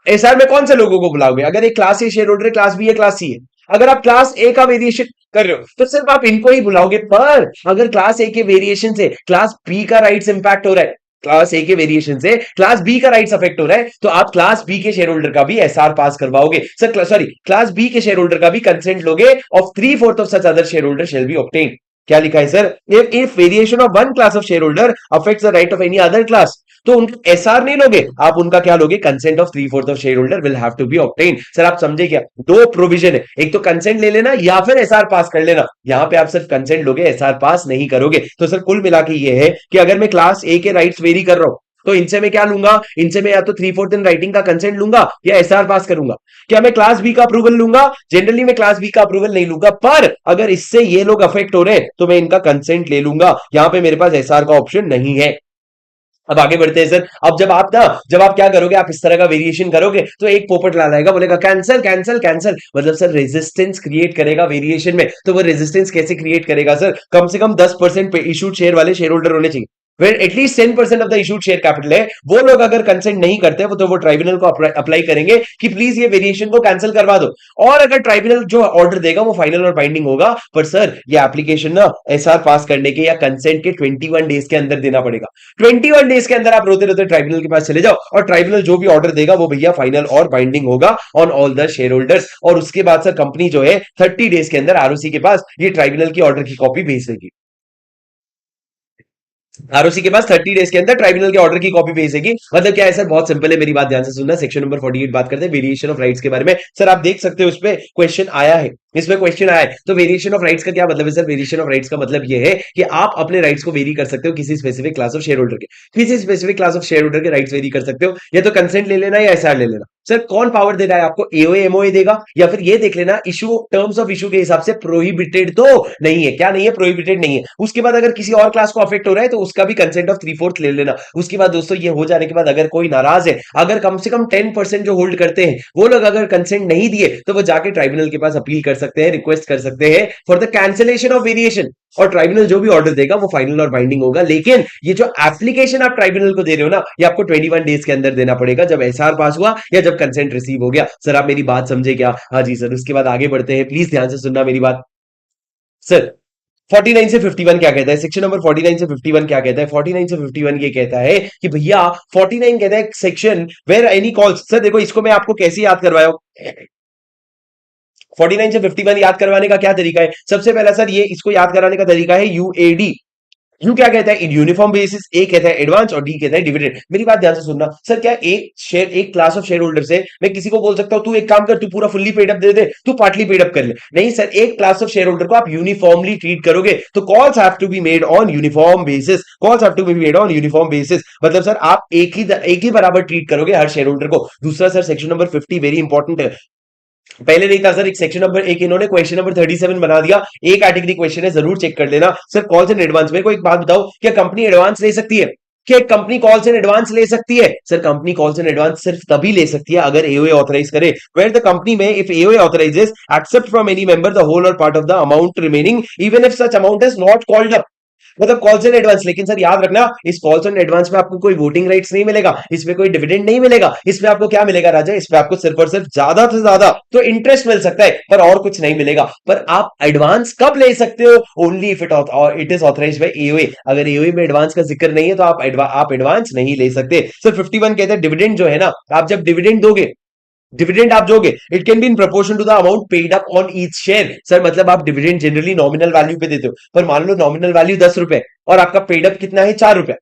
एसआर में कौन से लोगों को बुलाओगे? अगर एक क्लास ए शेयर होल्डर है, क्लास बी है, क्लास सी है। अगर आप क्लास ए का वेरिएशन कर रहे हो तो सिर्फ आप इनको ही बुलाओगे। पर अगर क्लास ए के वेरिएशन से क्लास बी का राइट्स इंपैक्ट हो रहा है, क्लास ए के वेरिएशन से क्लास बी का राइट्स अफेक्ट हो रहा है, तो आप क्लास बी के शेयर होल्डर का भी एसआर पास करवाओगे। सर सॉरी, क्लास बी के शेयर होल्डर का भी कंसेंट लोगे of 3/4 of such other share holder shall be obtain. क्या लिखा है sir? If variation of one class of share holder affects the right of any other class, तो उनका SR नहीं लोगे आप, उनका क्या लोगे? Consent of 3/4 of share holder will have to be obtain. Sir आप समझे क्या? 2 प्रोविजन है, एक तो कंसेंट ले लेना या फिर एसआर पास कर लेना। यहां पे आप सिर्फ कंसेंट लोगे, एसआर पास नहीं करोगे। तो सर कुल मिला के ये है कि अगर मैं क्लास ए के राइट्स वेरी कर रहा हूं, तो इनसे मैं क्या लूंगा? इनसे मैं या तो 3/4 इन राइटिंग का कंसेंट लूंगा या एसआर पास करूंगा। क्या मैं क्लास बी का अप्रूवल लूंगा? जनरली मैं क्लास बी का अप्रूवल नहीं लूंगा, पर अगर इससे ये लोग अफेक्ट हो रहे हैं तो मैं इनका कंसेंट ले लूंगा। यहां पे मेरे पास एसआर का ऑप्शन नहीं है। अब आगे बढ़ते हैं सर। अब जब आप क्या करोगे, आप इस तरह का वेरिएशन करोगे, तो एक पोपट ला लाएगा, बोलेगा कैंसल कैंसल कैंसल। मतलब सर रेजिस्टेंस क्रिएट करेगा वेरिएशन में। तो वो रेजिस्टेंस कैसे क्रिएट करेगा सर? कम से कम 10% पे इशूड शेयर वाले शेयर होल्डर होने चाहिए। Where at least 10% of the issued share capital है, वो लोग अगर कंसेंट नहीं करते वो तो वो ट्राइब्यूनल को अप्लाई करेंगे कि प्लीज ये वेरिएशन को कैंसिल करवा दो, और अगर ट्राइब्यूनल जो ऑर्डर देगा वो फाइनल और बाइंडिंग होगा। पर सर ये एप्लीकेशन ना एसआर पास करने के या कंसेंट के 21 डेज के अंदर देना पड़ेगा। 21 डेज के अंदर आप रोते रोते ट्राइब्यूनल के पास चले जाओ और ट्राइब्यूनल जो भी ऑर्डर देगा वो भैया फाइनल और बाइंडिंग होगा on all the share holders. और उसके बाद सर कंपनी जो है 30 डेज के अंदर आरओसी के पास ये ट्राइब्यूनल की ऑर्डर की कॉपी भेज देगी। आरओसी के पास 30 डेज के अंदर ट्राइब्यूनल के ऑर्डर की कॉपी भेजेगी। मतलब क्या है सर, बहुत सिंपल है, मेरी बात ध्यान से सुनना। सेक्शन नंबर 48 बात करते हैं वेरिएशन ऑफ राइट्स के बारे में। सर आप देख सकते हो उसपे क्वेश्चन आया है, इसमें क्वेश्चन आया है। तो वेरिएशन ऑफ राइट्स का क्या मतलब है सर? वेरिएशन ऑफ राइट्स का मतलब ये है कि आप अपने राइट्स को वेरी कर सकते हो किसी specific class of share holder के, किसी specific class of share holder के राइट्स वेरी कर सकते हो। या तो कंसेंट ले लेना या एसआर ले लेना। सर कौन पावर दे रहा है आपको? एओए एमओए देगा, या फिर ये देख लेना इशू टर्म्स ऑफ इशू के हिसाब से प्रोहिबिटेड तो नहीं है। क्या नहीं है? प्रोहिबिटेड नहीं है। उसके बाद अगर किसी और क्लास को अफेक्ट हो रहा है तो उसका भी कंसेंट ऑफ 3/4 ले लेना। उसके बाद दोस्तों ये हो जाने के बाद अगर कोई नाराज है, अगर कम से कम 10% जो होल्ड करते हैं वो लोग अगर कंसेंट नहीं दिए तो वो जाके ट्राइब्यूनल के पास अपील कर सकते हैं, रिक्वेस्ट कर सकते हैं for the cancellation of variation, और ट्राइब्यूनल जो भी ऑर्डर देगा वो फाइनल और बाइंडिंग होगा। लेकिन ये जो एप्लीकेशन आप ट्राइब्यूनल को दे रहे हो ना, ये आपको 21 डेज के अंदर देना पड़ेगा, जब एसआर पास हुआ या जब कंसेंट रिसीव हो गया। सर आप मेरी बात समझे क्या? हाँ जी सर। उसके बाद आगे बढ़ते हैं, प्लीज ध्यान से सुनना मेरी बात। सर 49 से 51 क्या कहता है? सेक्शन नंबर 49 से 51 क्या कहता है? 49 से 51 ये कहता है कि भैया 49 कहता है section where any calls. Sir देखो इसको मैं आपको कैसे याद करवाया हूं। 49 से 51 याद करवाने का क्या तरीका है? सबसे पहला सर ये इसको याद कराने का तरीका है यूएडी। यू क्या कहता है? Uniform basis. ए कहता है एडवांस और डी कहता है डिविडेंड। मेरी बात ध्यान से सुनना सर, क्या एक क्लास ऑफ शेयर होल्डर से मैं किसी को बोल सकता हूं तू एक काम कर, तू पूरा फुल्ली पेड अप दे दे, तू पार्टली पेड अप कर ले? नहीं सर, एक क्लास ऑफ शेयर होल्डर को आप यूनिफॉर्मली ट्रीट करोगे तो calls have to be made on uniform basis. Calls have to be made on uniform basis मतलब सर आप एक ही बराबर ट्रीट करोगे हर शेयर होल्डर को। दूसरा sir section number 50 very important है, पहले नहीं था सर। एक सेक्शन नंबर एक इन्होंने क्वेश्चन नंबर 37 बना दिया, एक कैटेगरी क्वेश्चन है, जरूर चेक कर लेना। सर कॉल्स इन एडवांस, मेरे को एक बात बताओ, क्या कंपनी एडवांस ले सकती है? क्या कंपनी कॉल्स इन एडवांस ले सकती है? Sir company calls in advance सिर्फ तभी ले सकती है अगर एओए ऑथराइज करे। वेयर द कंपनी में if AOA authorises accept from any member the whole or part of the amount remaining even if such amount is not called up. मतलब calls in advance. लेकिन sir याद रखना, इस calls in advance में आपको कोई voting rights नहीं मिलेगा, इसमें कोई डिविडेंड नहीं मिलेगा। इसमें आपको क्या मिलेगा राजा? इसमें आपको सिर्फ और सिर्फ ज्यादा से ज्यादा तो इंटरेस्ट मिल सकता है, पर और कुछ नहीं मिलेगा। पर आप एडवांस कब ले सकते हो? Only if it is authorised bye AOA. अगर एओए में एडवांस का जिक्र नहीं है तो आप एडवांस नहीं ले सकते। सर 51 कहते हैं डिविडेंड जो है ना, आप जब डिविडेंड दोगे, डिविडेंड आप दोगे, it can be in proportion to the amount paid up on each share. Sir मतलब आप डिविडेंड जनरली नॉमिनल वैल्यू पे देते हो, पर मान लो नॉमिनल वैल्यू 10 रुपए और आपका पेड अप कितना है? 4 रुपए।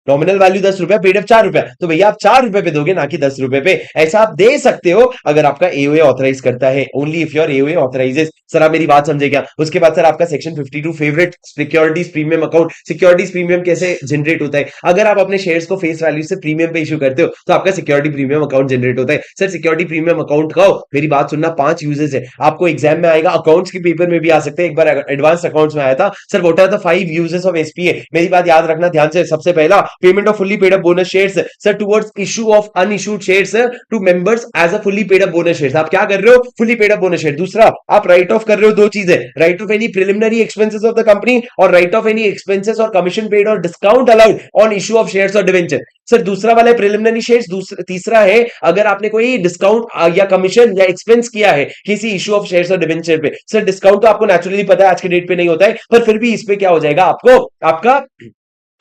नॉमिनल वैल्यू 10 रुपए, पेड अप 4 रुपए, तो भैया आप 4 रुपए पे दोगे ना कि 10 रुपए पे। ऐसा आप दे सकते हो अगर आपका एओए ऑथराइज करता है, only if your AOA authorises. Sir आप मेरी बात समझे क्या? उसके बाद सर आपका section 52 favourite securities premium account. Securities premium कैसे जनरेट होता है? अगर आप अपने शेयर्स को फेस वैल्यू से प्रीमियम पे इशू करते हो तो आपका सिक्योरिटी प्रीमियम अकाउंट जनरेट होता है। सर सिक्योरिटी प्रीमियम अकाउंट का मेरी बात सुनना 5 यूजेस है, आपको एग्जाम में आएगा, अकाउंट्स के पेपर में भी आ सकते हैं। एक बार एडवांस अकाउंट्स में आया था sir, what are the 5 uses of SPA? मेरी बात याद रखना ध्यान से। सबसे पहला payment of fully paid up bonus shares sir towards issue of unissued shares to members as a fully paid up bonus shares. आप क्या कर रहे हो? Fully paid up bonus share. दूसरा आप राइट ऑफ कर रहे हो दो चीजें, write of any preliminary expenses of the company और राइट ऑफ एनी एक्सपेंसेस और कमीशन पेड और discount allowed on issue of shares और डिवेंचर। सर दूसरा वाला है प्रिलिमिनरी शेयर्स। तीसरा है अगर आपने कोई डिस्काउंट या कमीशन या एक्सपेंस किया है किसी इशू ऑफ शेयर्स और डिवेंचर पे। सर डिस्काउंट तो आपको नेचुरली पता है आज के डेट पे नहीं होता है, पर फिर भी इस पे क्या हो जाएगा? आपको आपका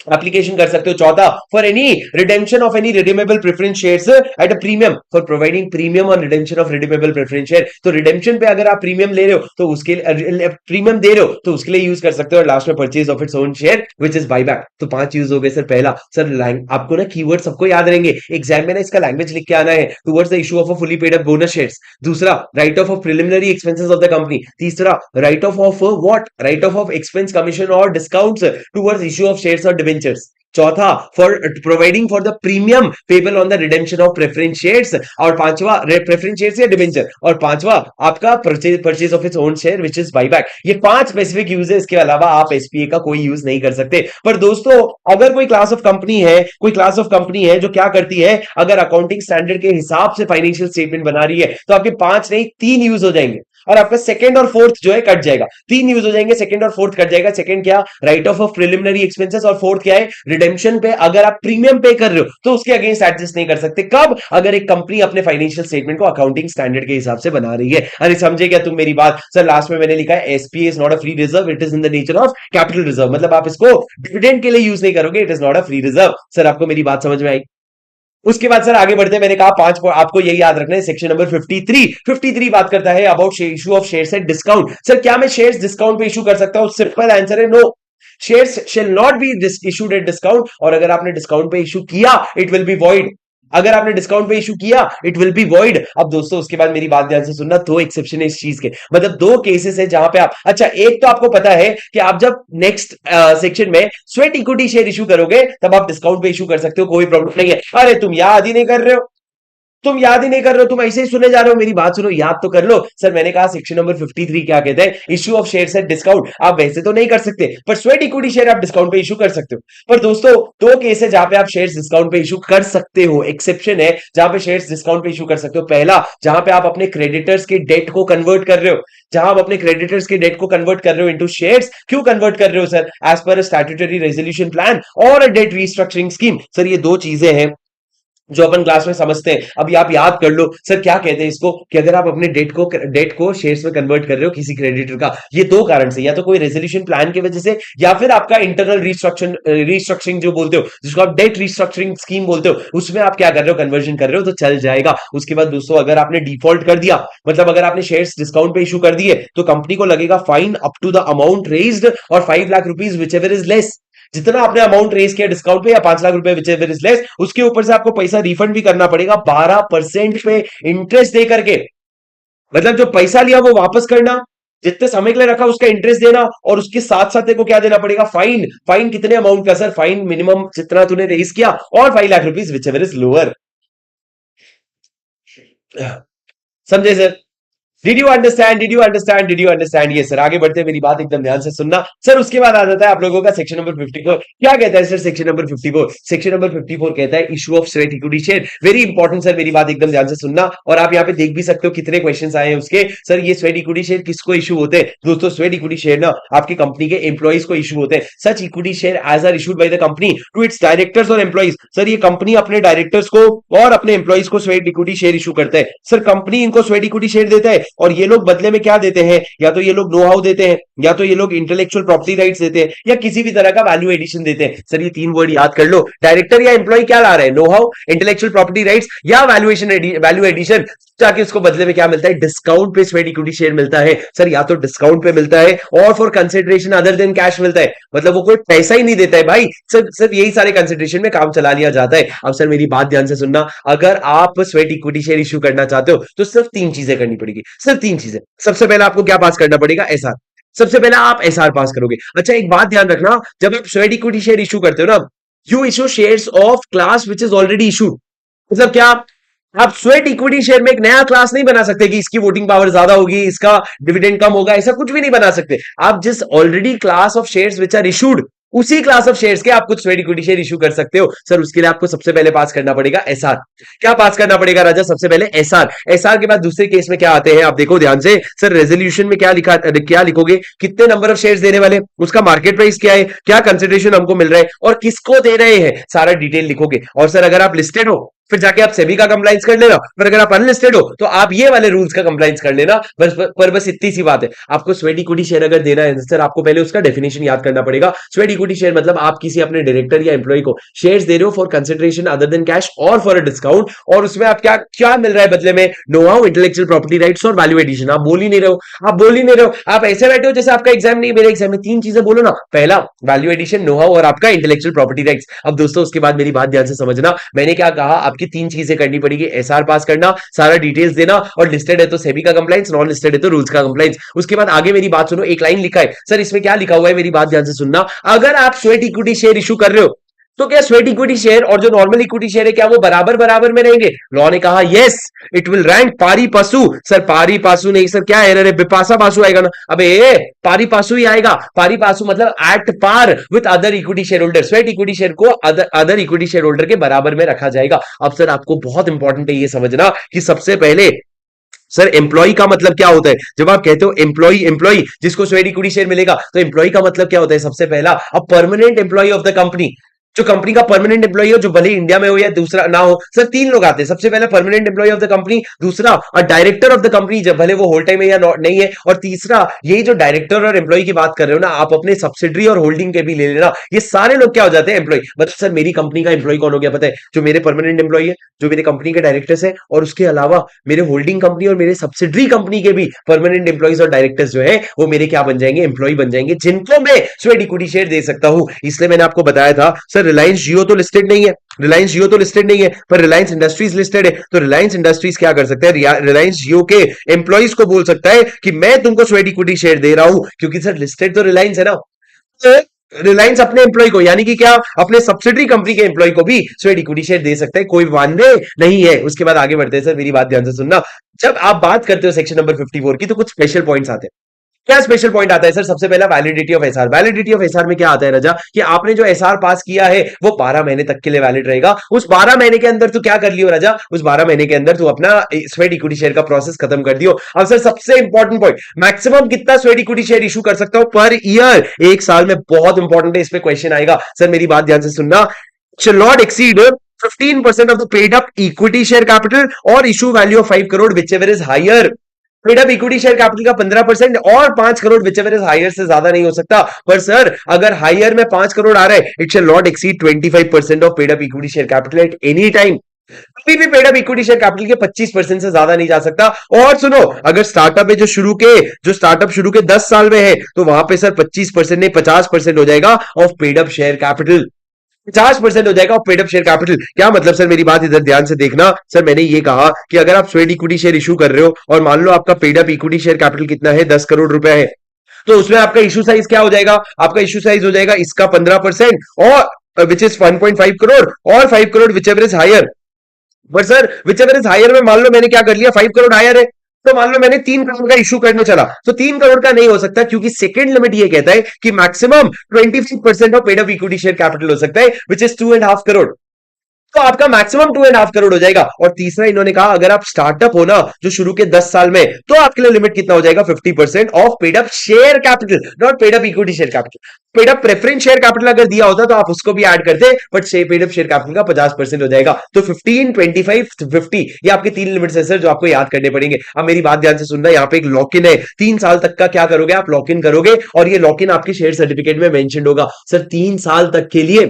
एप्लीकेशन कर सकते हो। चौथा for any redemption of any redeemable preference shares at a premium for providing premium on redemption of redeemable preference share. तो रिडेम्पशन पे अगर आप प्रीमियम ले रहे हो तो उसके लिए प्रीमियम दे रहे हो तो उसके लिए यूज कर सकते हो। और लास्ट में purchase of its own share which is buyback. तो 5 यूज हो गए सर। पहला सर आपको ना कीवर्ड सबको याद रहेंगे, एग्जाम में ना इसका लैंग्वेज लिख के आना है, towards the issue of a fully paid up bonus shares. दूसरा write off preliminary expenses of the company. तीसरा write off what? Write off expense commission or discounts towards issue of shares or debentures. चौथा for providing for the premium payable on the redemption of preference shares. और पांचवा preference shares या debenture. और पांचवा आपका purchase of its own share which is buyback. ये 5 specific use है, इसके अलावा आप एसपीए का कोई यूज नहीं कर सकते। पर दोस्तों अगर कोई क्लास ऑफ कंपनी है, कोई क्लास ऑफ कंपनी है जो क्या करती है, अगर अकाउंटिंग स्टैंडर्ड के हिसाब से फाइनेंशियल स्टेटमेंट बना रही है तो आपके 5 नहीं 3 यूज हो जाएंगे। और आपका सेकंड और फोर्थ जो है कट जाएगा, तीन यूज हो जाएंगे, सेकंड और फोर्थ कट जाएगा। सेकंड क्या, राइट ऑफ प्रिलिमिनरी एक्सपेंसेस, और फोर्थ क्या है, रिडेम्पशन पे अगर आप प्रीमियम पे कर रहे हो तो उसके अगेंस्ट एडजस्ट नहीं कर सकते। कब, अगर एक कंपनी अपने फाइनेंशियल स्टेटमेंट को अकाउंटिंग स्टैंडर्ड के हिसाब से बना रही है। अरे समझे क्या तुम मेरी बात? सर लास्ट में मैंने लिखा है SPA is not a free reserve, it is in the nature of capital reserve, मतलब आप इसको डिविडेंड के लिए यूज नहीं करोगे, it is not a free reserve. Sir आपको मेरी बात समझ में आई? उसके बाद सर आगे बढ़ते हैं, मैंने कहा पांच, आपको यही याद रखना है। सेक्शन नंबर 53 बात करता है about issue of shares at discount. Sir क्या मैं शेयर्स डिस्काउंट पे इशू कर सकता हूं? सिंपल आंसर है no, shares shall not be issued at discount, और अगर आपने डिस्काउंट पे इशू किया इट विल बी वॉइड, अगर आपने डिस्काउंट पे इशू किया इट विल बी वॉइड। अब दोस्तों उसके बाद मेरी बात ध्यान से सुनना, दो एक्सेप्शन है इस चीज के, मतलब दो केसेस है जहां पे आप, अच्छा एक तो आपको पता है कि आप जब नेक्स्ट सेक्शन में स्वेट इक्विटी शेयर इशू करोगे तब आप डिस्काउंट पे इशू कर सकते हो, कोई प्रॉब्लम नहीं है। अरे तुम याद ही नहीं कर रहे हो, तुम याद ही नहीं कर रहे हो, तुम ऐसे ही सुने जा रहे हो, मेरी बात सुनो, याद तो कर लो। सर मैंने कहा सेक्शन नंबर 53 क्या कहता है, issue of shares at discount. आप वैसे तो नहीं कर सकते, पर स्वेट इक्विटी शेयर आप डिस्काउंट पे इशू कर सकते हो। पर दोस्तों दो केस है जहां पे आप शेयर्स डिस्काउंट पे इशू कर सकते हो, एक्सेप्शन है जहां पे शेयर्स डिस्काउंट पे इशू कर सकते हो। पहला, जहां पे आप अपने क्रेडिटर्स के डेट को कन्वर्ट कर रहे हो, जहां आप अपने क्रेडिटर्स के डेट को कन्वर्ट कर रहे हो इनटू शेयर्स। क्यों कन्वर्ट कर रहे हो sir? As per statutory resolution plan और a debt restructuring scheme. Sir ये दो चीजें हैं जो अपन क्लास में समझते हैं। अभी आप याद कर लो सर क्या कहते हैं इसको, कि अगर आप अपने डेट को शेयर्स में कन्वर्ट कर रहे हो किसी क्रेडिटर का, ये दो कारण से, या तो कोई रेजोल्यूशन प्लान की वजह से, या फिर आपका इंटरनल रीस्ट्रक्चरिंग जो बोलते हो, जिसको आप डेट रीस्ट्रक्चरिंग स्कीम बोलते हो, उसमें आप क्या कर रहे हो, कन्वर्जन कर रहे हो, तो चल जाएगा। उसके बाद दोस्तों अगर आपने डिफॉल्ट कर दिया, मतलब अगर आपने शेयर्स डिस्काउंट पे इशू कर दिए, तो कंपनी को लगेगा fine up to the amount raised और 5 lakh rupees whichever is less. जितना आपने अमाउंट रेज किया डिस्काउंट पे, या 5 लाख रुपए विच एवर इज लेस, उसके ऊपर से आपको पैसा रिफंड भी करना पड़ेगा 12% पे इंटरेस्ट दे करके। मतलब जो पैसा लिया वो वापस करना, जितने समय के लिए रखा उसका इंटरेस्ट देना, और उसके साथ साथ को क्या देना पड़ेगा, फाइन। फाइन कितने अमाउंट का सर? फाइन मिनिमम जितना तूने रेज किया और 5 lakh rupees whichever is lower. समझे sir? Did you understand, did you understand, did you understand? ये सर आगे बढ़ते हैं, मेरी बात एकदम ध्यान से सुनना। सर उसके बाद आ जाता है आप लोगों का सेक्शन नंबर 54। क्या कहता है sir section number 54? Section number 54 कहता है issue of sweat equity share. Very important sir, मेरी बात एकदम ध्यान से सुनना। और आप यहाँ पे देख भी सकते हो कितने क्वेश्चन आए हैं उसके। सर ये स्वेट इक्विटी शेयर किसको इशू होते हैं? दोस्तों स्वेट इक्विटी शेयर ना आपकी कंपनी के एम्प्लॉइज को इशू होते हैं। Such equity share as are issued by the company to its directors or employees. Sir ये कंपनी अपने डायरेक्टर्स को और अपने एम्प्लॉइज को स्वेट इक्विटी शेयर इशू करता है। सर कंपनी इनको स्वेट इक्विटी शेयर देता है, और ये लोग बदले में क्या देते हैं, या तो ये लोग नो हाउ देते हैं, या तो ये लोग इंटेलेक्चुअल प्रॉपर्टी राइट्स देते हैं, या किसी भी तरह का वैल्यू एडिशन देते हैं। सर ये तीन वर्ड याद कर लो, डायरेक्टर या एम्प्लॉय क्या ला रहे हैं, know how, intellectual property rights या वैल्यू एडिशन, जाके उसको बदले में क्या मिलता है, डिस्काउंट पे स्वेट इक्विटी शेयर मिलता है। सर या तो डिस्काउंट पे मिलता है और for consideration other than cash मिलता है, मतलब वो कोई पैसा ही नहीं देता है भाई, सिर्फ यही सारे कंसिडरेशन में काम चला लिया जाता है। अब सर मेरी बात ध्यान से सुनना, अगर आप स्वेट इक्विटी शेयर इश्यू करना चाहते हो तो सिर्फ तीन चीजें करनी पड़ेगी, सिर्फ तीन चीजें। सबसे पहले आपको क्या पास करना पड़ेगा, एसआर। सबसे पहले आप एसआर पास करोगे। अच्छा एक बात ध्यान रखना, जब आप स्वेट इक्विटी शेयर इशू करते हो ना, you issue shares of class which is already issued. मतलब क्या, आप स्वेट इक्विटी शेयर में एक नया क्लास नहीं बना सकते कि इसकी वोटिंग पावर ज्यादा होगी, इसका डिविडेंड कम होगा, ऐसा कुछ भी नहीं बना सकते। आप जिस already class of shares which are issued, उसी क्लास ऑफ शेयर्स के आप कुछ स्वेट इक्विटी शेयर इशू कर सकते हो। सर उसके लिए आपको सबसे पहले पास करना पड़ेगा एसआर। क्या पास करना पड़ेगा राजा? सबसे पहले एसआर। एसआर के बाद दूसरे केस में क्या आते हैं आप देखो ध्यान से। सर रेजोल्यूशन में क्या लिखोगे, कितने नंबर ऑफ शेयर्स देने वाले, उसका मार्केट प्राइस क्या है, क्या कंसिडरेशन हमको मिल रहा है, और किसको दे रहे हैं, सारा डिटेल लिखोगे। और सर अगर आप लिस्टेड हो फिर जाके आप सेबी का कंप्लाइंस कर लेना, पर अगर आप अनलिस्टेड हो तो आप ये वाले रूल्स का कंप्लाइंस कर लेना। बस इतनी सी बात है। आपको स्वेट इक्विटी शेयर अगर देना है सर, आपको पहले उसका डेफिनेशन याद करना पड़ेगा। स्वेट इक्विटी शेयर मतलब आप किसी अपने डायरेक्टर या एम्प्लॉय को शेयर्स दे रहे हो for consideration other than cash और फॉर अ डिस्काउंट, और उसमें आप क्या क्या मिल रहा है बदले में, know how, intellectual property rights और वैल्यू एडिशन। आप बोल ही नहीं रहे हो, आप बोल ही नहीं रहे हो, आप ऐसे बैठे हो जैसे आपका एग्जाम नहीं। मेरे एग्जाम में तीन चीजें बोलो ना, पहला वैल्यू एडिशन, नो हाउ और आपका इंटेलेक्चुअल प्रॉपर्टी राइट्स। अब दोस्तों उसके बाद मेरी बात ध्यान से समझना, मैंने क्या कहा, आपकी तीन चीजें करनी पड़ेगी, एसआर पास करना, सारा डिटेल्स देना, और लिस्टेड है तो सेबी का कंप्लाइंस, नॉन लिस्टेड है तो रूल्स का कंप्लाइंस। उसके बाद आगे मेरी बात सुनो, एक लाइन लिखा है सर, इसमें क्या लिखा हुआ है मेरी बात ध्यान से सुनना। अगर आप स्वेट इक्विटी शेयर इशू कर रहे हो तो क्या स्वेट इक्विटी शेयर और जो नॉर्मल इक्विटी शेयर है क्या वो बराबर बराबर में रहेंगे? लॉ ने कहा यस, इट विल रैंक पारी पासु। सर पारी पासु नहीं सर, क्या एरर है, बिपाशा पासु आएगा ना। अबे पारी पासु ही आएगा, पारी पासु मतलब at par with other equity share holder. Sweat equity share को अदर इक्विटी शेयर होल्डर के बराबर में रखा जाएगा। अब सर आपको बहुत इंपॉर्टेंट है ये समझना कि सबसे पहले सर एम्प्लॉय का मतलब क्या होता है? जब आप कहते हो एम्प्लॉय एम्प्लॉय जिसको स्वेट इक्विटी शेयर मिलेगा, तो एम्प्लॉय का मतलब क्या होता है? सबसे पहला, a permanent employ of the company. जो कंपनी का परमानेंट एम्प्लॉय हो, जो भले इंडिया में हो या दूसरा ना हो। सर तीन लोग आते हैं। सबसे पहला permanent employ of the company, दूसरा और डायरेक्टर ऑफ द कंपनी, जब भले वो होल टाइम है या नहीं है, और तीसरा ये जो डायरेक्टर और एम्प्लॉय की बात कर रहे हो ना, आप अपने सब्सिडरी और होल्डिंग के भी ले लेना, ये सारे लोग क्या हो जाते हैं? एम्प्लॉय। मतलब सर मेरी कंपनी का एम्प्लॉय कौन हो गया पता है? जो मेरे परमानेंट एम्प्लॉय है, जो मेरे कंपनी के डायरेक्टर्स है, और उसके अलावा मेरे होल्डिंग कंपनी और मेरे सब्सिडरी कंपनी के भी परमानेंट एम्प्लॉइज और डायरेक्टर्स जो है वो मेरे क्या बन जाएंगे? एम्प्लॉय बन जाएंगे, जिनको मैं स्वेट इक्विटी शेयर दे सकता हूं। इसलिए मैंने आपको बताया था सर, रिलायंस जियो तो लिस्टेड नहीं है, रिलायंस जियो तो लिस्टेड नहीं है, पर रिलायंस इंडस्ट्रीज लिस्टेड है। तो रिलायंस इंडस्ट्रीज क्या कर सकता है? रिलायंस जियो के एम्प्लॉइज को बोल सकता है कि मैं तुमको स्वेट इक्विटी शेयर दे रहा हूं, क्योंकि सर लिस्टेड तो रिलायंस है ना। तो रिलायंस अपने एम्प्लॉय को, यानी कि क्या, अपने सब्सिडरी कंपनी के एम्प्लॉय को भी स्वेट इक्विटी शेयर दे सकता है, कोई वादे नहीं है। उसके बाद आगे बढ़ते हैं सर, मेरी बात ध्यान से सुनना। जब आप बात करते हो सेक्शन नंबर 54 की, तो कुछ स्पेशल पॉइंट्स आते हैं। क्या स्पेशल पॉइंट आता है सर? सबसे पहला validity of SR. Validity of SR में क्या आता है रजा, कि आपने जो एसआर पास किया है वो 12 महीने तक के लिए वैलिड रहेगा। उस 12 महीने के अंदर तू क्या कर लियो रजा, उस 12 महीने के अंदर तू अपना स्वेट इक्विटी शेयर का प्रोसेस खत्म कर दियो। अब सर सबसे इंपॉर्टेंट पॉइंट, मैक्सिमम कितना स्वेट इक्विटी शेयर इशू कर सकता हूं पर ईयर? एक साल में। बहुत इंपॉर्टेंट है, इस पे क्वेश्चन आएगा। सर मेरी बात ध्यान से सुनना, shall not exceed 15% of the paid up equity share capital or issue value of 5 crore whichever is higher। Paid up equity share capital का 15% और 5 करोड़ विचेवर इज हायर से ज्यादा नहीं हो सकता। पर सर अगर हायर में 5 करोड़ आ रहा है, it shall not exceed 25% of paid up equity share capital at any time. कभी भी paid up equity share capital के 25% से ज्यादा नहीं जा सकता। और सुनो, अगर स्टार्टअप है जो स्टार्टअप शुरू के 10 साल में है, तो वहां पे सर 25% नहीं 50% हो जाएगा of paid up share capital. 50% हो जाएगा पेड अप शेयर कैपिटल। क्या मतलब सर? मेरी बात इधर ध्यान से देखना। सर मैंने ये कहा कि अगर आप स्वेट इक्विटी शेयर इशू कर रहे हो, और मान लो आपका paid up equity share capital कितना है? 10 करोड़ रुपए है। तो उसमें आपका इशू साइज क्या हो जाएगा? आपका इशू साइज हो जाएगा इसका 15%, और विच इज 1.5 करोड़, और 5 crore whichever is higher. But sir whichever is higher में मान लो मैंने क्या कर लिया, 5 करोड़ हायर है, तो मान लो मैंने 3 करोड़ का इशू करने चला, तो 3 करोड़ का नहीं हो सकता, क्योंकि सेकंड लिमिट ये कहता है कि maximum 25% of paid up equity share capital हो सकता है, विच इज 2.5 करोड़। तो आपका मैक्सिमम 2.5 करोड़ हो जाएगा। और तीसरा इन्होंने कहा, अगर आप स्टार्टअप हो ना जो शुरू के 10 साल में, तो आपके लिए लिमिट कितना हो जाएगा? 50% of paid up share capital, not paid up equity share capital. Paid up preference share capital अगर दिया होता तो आप उसको भी ऐड करते, but paid up share capital का 50% हो जाएगा। तो 15, 25, 50, ये आपके 3 लिमिट्स है सर, जो आपको याद करने पड़ेंगे। अब मेरी बात ध्यान से सुनना, यहाँ पे एक लॉक इन है, 3 साल तक का क्या करोगे आप? लॉक इन करोगे, और ये लॉक इन आपके शेयर सर्टिफिकेट में मेंशन होगा सर। 3 साल तक के लिए,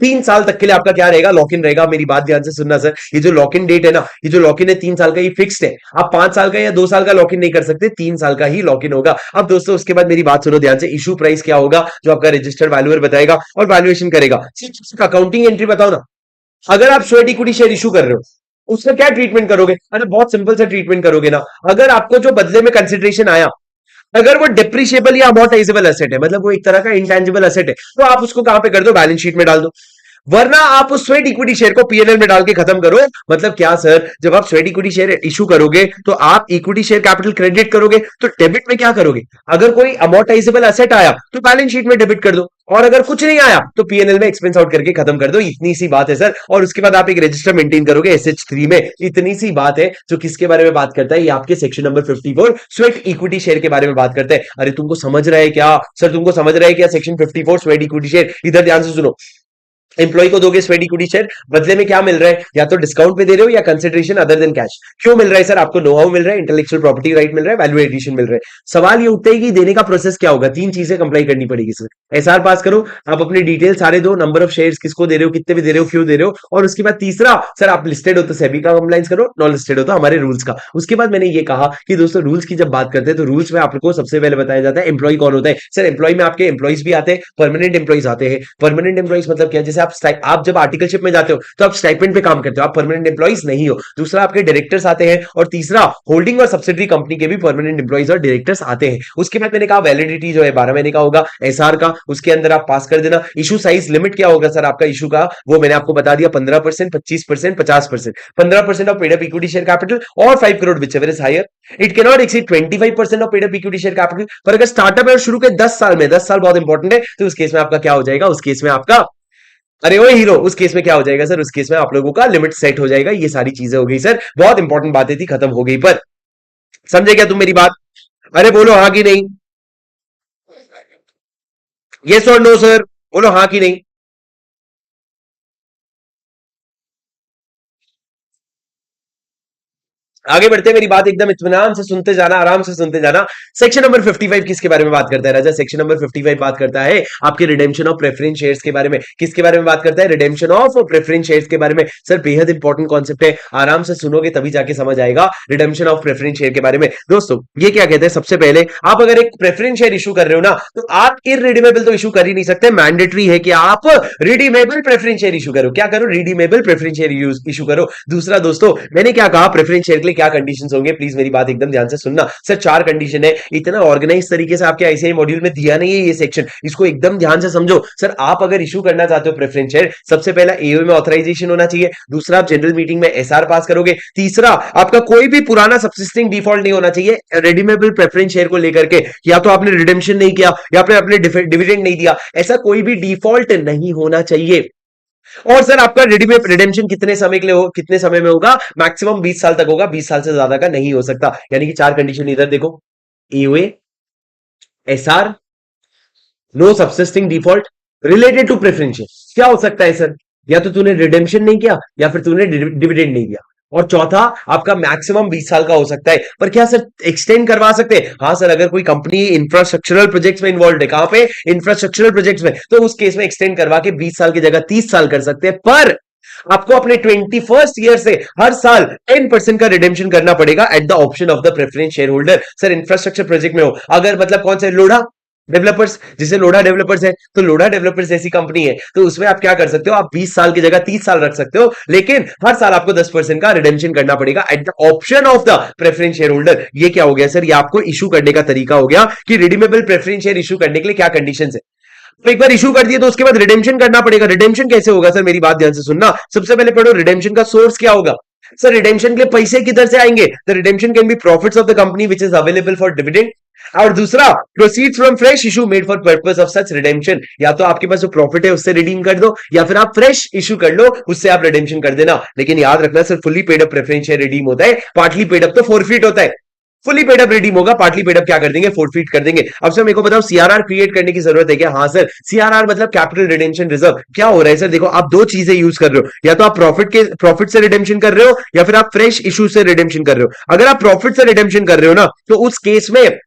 3 साल तक के लिए आपका क्या रहेगा? लॉक इन रहेगा। मेरी बात ध्यान से सुनना सर, ये जो लॉक इन डेट है ना, ये जो लॉक इन है 3 साल का, ये फिक्स्ड है। आप 5 साल का या 2 साल का लॉक इन नहीं कर सकते, 3 साल का ही लॉक इन होगा। अब दोस्तों उसके बाद मेरी बात सुनो ध्यान से, इशू प्राइस क्या होगा जो आपका रजिस्टर्ड वैल्यूअर बताएगा और वैल्यूएशन करेगा। सिर्फ अकाउंटिंग एंट्री बताओ ना, अगर आप स्वेट इक्विटी शेयर इशू कर रहे हो, उसका क्या ट्रीटमेंट करोगे? अरे बहुत सिंपल सा ट्रीटमेंट करोगे ना। अगर आपको जो बदले में कंसिडरेशन आया, अगर वो डिप्रिशिएबल या अमोर्टाइजेबल एसेट है, मतलब वो एक तरह का इंटेंजिबल एसेट है, तो आप उसको कहां पे कर दो? बैलेंस शीट में डाल दो। वरना आप उस स्वेट इक्विटी शेयर को पीएनएल में डाल के खत्म करो। मतलब क्या सर, जब आप स्वेट इक्विटी शेयर इशू करोगे, तो आप इक्विटी शेयर कैपिटल क्रेडिट करोगे, तो डेबिट में क्या करोगे? अगर कोई अमोर्टाइजेबल एसेट आया तो बैलेंस शीट में डेबिट कर दो, और अगर कुछ नहीं आया तो पीएनएल में एक्सपेंस आउट करके खत्म कर दो। इतनी सी बात है सर। और उसके बाद आप एक रजिस्टर मेंटेन करोगे एसएच3 में। इतनी सी बात है, जो किसके बारे में बात करता है? ये आपके section number 54 sweat equity share के बारे में बात करता है। अरे तुमको समझ रहा है क्या सर? तुमको समझ रहा है क्या सेक्शन 54 स्वेट इक्विटी शेयर? इधर ध्यान से सुनो, एम्प्लॉय को दोगे स्वेट इक्विटी शेयर, बदले में क्या मिल रहा है? या तो डिस्काउंट पे दे रहे हो, या कंसिडरेशन अदर देन कैश। क्यों मिल रहा है सर? आपको नो हाउ मिल रहा है, इंटेलेक्चुअल प्रॉपर्टी राइट मिल रहा है, वैल्यू एडिशन मिल रहा है। सवाल ये उठता है कि देने का प्रोसेस क्या होगा? 3 चीजें कंप्लाई करनी पड़ेगी सर। एसआर पास करो, आप अपनी डिटेल सारे दो, नंबर ऑफ शेयर्स किसको दे रहे हो, कितने भी दे रहे हो, क्यों दे रहे हो, और उसके बाद तीसरा सर, आप लिस्टेड हो तो सेबी का कंप्लाइंस करो, नॉन लिस्टेड हो तो हमारे रूल्स का। उसके बाद मैंने ये कहा कि दोस्तों रूल्स की जब बात करते हैं, तो रूल्स में आपको सबसे पहले बताया जाता है एम्प्लॉय कौन होता है। सर एम्प्लॉय में आपके एम्प्लॉइज भी आते हैं, परमानेंट एम्प्लॉइज आते हैं। परमानेंट एम्प्लॉइज मतलब क्या? जैसे आप जब आर्टिकलशिप में जाते हो तो आप स्टाइपेंड पे काम करते हो, आप परमानेंट एम्प्लॉइज नहीं हो। दूसरा आपके डायरेक्टर्स आते हैं, और तीसरा होल्डिंग और सब्सिडरी कंपनी के भी परमानेंट एम्प्लॉइज और डायरेक्टर्स आते हैं। उसके बाद मैंने कहा वैलिडिटी जो है 12 महीने का होगा एसआर का, उसके अंदर आप पास कर देना। इशू साइज लिमिट क्या होगा सर आपका इशू का? वो मैंने आपको बता दिया, 15%, 25%, 50%। 15% of paid up equity share capital और 5 crore whichever is higher. It can not exceed 25% of paid up equity share capital. पर अगर स्टार्टअप है और शुरू के 10 साल में, 10 साल बहुत इंपॉर्टेंट है, तो उस केस में आपका क्या हो जाएगा? उस केस में आपका, अरे वो हीरो, उस केस में क्या हो जाएगा सर? उस केस में आप लोगों का लिमिट सेट हो जाएगा। ये सारी चीजें हो गई सर, बहुत इंपॉर्टेंट बातें थी, खत्म हो गई। पर समझे क्या तुम मेरी बात? अरे बोलो हाँ कि नहीं, यस और नो सर, बोलो हाँ कि नहीं। आगे बढ़ते हैं, मेरी बात एकदम इत्मीनान से सुनते जाना, आराम से सुनते जाना। सेक्शन नंबर 55 किसके बारे में बात करता है राजा? सेक्शन नंबर 55 बात करता है आपके रिडेम्पशन ऑफ प्रेफरेंस शेयर्स के बारे में। किसके बारे में बात करता है? रिडेम्पशन ऑफ प्रेफरेंस शेयर्स के बारे में। सर बेहद इंपॉर्टेंट कॉन्सेप्ट है, आराम से सुनोगे तभी जाके समझ आएगा रिडेम्पशन ऑफ प्रेफरेंस शेयर के बारे में। दोस्तों ये क्या कहते हैं, सबसे पहले आप अगर एक प्रेफरेंस शेयर इशू कर रहे हो ना, तो आप इररिडीमेबल तो इशू कर ही नहीं सकते, मैंडेटरी है कि आप रिडीमेबल प्रेफरेंस शेयर इशू करो। क्या करो? रिडीमेबल प्रेफरेंस शेयर इशू करो। दूसरा दोस्तों, मैंने क्या कहा, प्रेफरेंस शेयर के लिए क्या कंडीशंस होंगे, प्लीज मेरी बात एकदम ध्यान से सुनना। सर चार कंडीशन है, इतना ऑर्गेनाइज तरीके से आपके आईसीआई मॉड्यूल में दिया नहीं है ये सेक्शन, इसको एकदम ध्यान से समझो। सर आप अगर इशू करना चाहते हो प्रेफरेंस शेयर, सबसे पहला एओए में ऑथराइजेशन होना चाहिए, दूसरा आप जनरल मीटिंग में एसआर पास करोगे, तीसरा आपका कोई भी पुराना सबसिस्टिंग डिफॉल्ट नहीं होना चाहिए रिडीमेबल प्रेफरेंस शेयर को लेकर के। या तो आपने रिडेम्पशन नहीं किया या फिर आपने डिविडेंड नहीं दिया, ऐसा कोई भी डिफॉल्ट नहीं होना चाहिए। और सर आपका रिडेम्पशन कितने समय के लिए हो, कितने समय में होगा? मैक्सिमम 20 साल तक होगा, 20 साल से ज्यादा का नहीं हो सकता। यानी कि चार कंडीशन इधर देखो, EOA, SR, no subsisting default, related to preferential. क्या हो सकता है सर? या तो तूने रिडेम्पशन नहीं किया या फिर तूने डिविडेंड नहीं दिया। और चौथा आपका मैक्सिमम 20 साल का हो सकता है। पर क्या सर एक्सटेंड करवा सकते हैं? हाँ सर, अगर कोई कंपनी इंफ्रास्ट्रक्चरल प्रोजेक्ट्स में इन्वॉल्व है, कहां पे? इंफ्रास्ट्रक्चरल प्रोजेक्ट्स में, तो उस केस में एक्सटेंड करवा के 20 साल की जगह 30 साल कर सकते हैं। पर आपको अपने 21st ईयर से हर साल 10% का रिडेम्पशन करना पड़ेगा at the option of the preference share holder. Sir infrastructure project में हो, अगर मतलब कौन से, लोढ़ा डेवलपर्स, जिसे लोढ़ा डेवलपर्स है, तो लोढ़ा डेवलपर्स ऐसी कंपनी है, तो उसमें आप क्या कर सकते हो, आप 20 साल की जगह 30 साल रख सकते हो, लेकिन हर साल आपको 10% का रिडेम्पशन करना पड़ेगा at the option of the preference share holder. ये क्या हो गया सर? ये आपको इशू करने का तरीका हो गया कि रिडीमेबल प्रेफरेंस शेयर इशू करने के लिए क्या कंडीशन है। तो एक बार इशू कर दिए तो उसके बाद रिडेम्पशन करना पड़ेगा। रिडेम्पशन कैसे होगा सर? मेरी बात ध्यान से सुनना, सबसे पहले पढ़ो रिडेम्पशन का सोर्स क्या होगा। सर रिडेम्पशन के लिए पैसे किधर से आएंगे? The redemption can be profits of the company which is available for dividend. और दूसरा, proceeds from fresh issue made for purpose of such redemption. या तो आपके पास जो प्रॉफिट है उससे रिडीम कर दो, या फिर आप फ्रेश इशू कर लो, उससे आप रिडेम्पशन कर देना। लेकिन याद रखना sir, fully paid up preference share redeem होता है, पार्टली पेड अप तो फोरफीट होता है। फुली पेड अप रिडीम होगा, पार्टली पेड अप क्या कर देंगे? फोरफीट कर देंगे। अब सर मेरे को बताओ, सीआरआर क्रिएट करने की जरूरत है क्या? हाँ सर, सीआरआर मतलब कैपिटल रिडेम्पशन रिजर्व। क्या हो रहा है सर? देखो आप दो चीजें यूज कर रहे हो, या तो आप प्रॉफिट से रिडेम्पशन कर रहे हो, या फिर आप फ्रेश इशू से रिडेम्पशन कर रहे हो। अगर आप प्रॉफिट से रिडेम्पशन कर रहे हो ना, तो उस केस में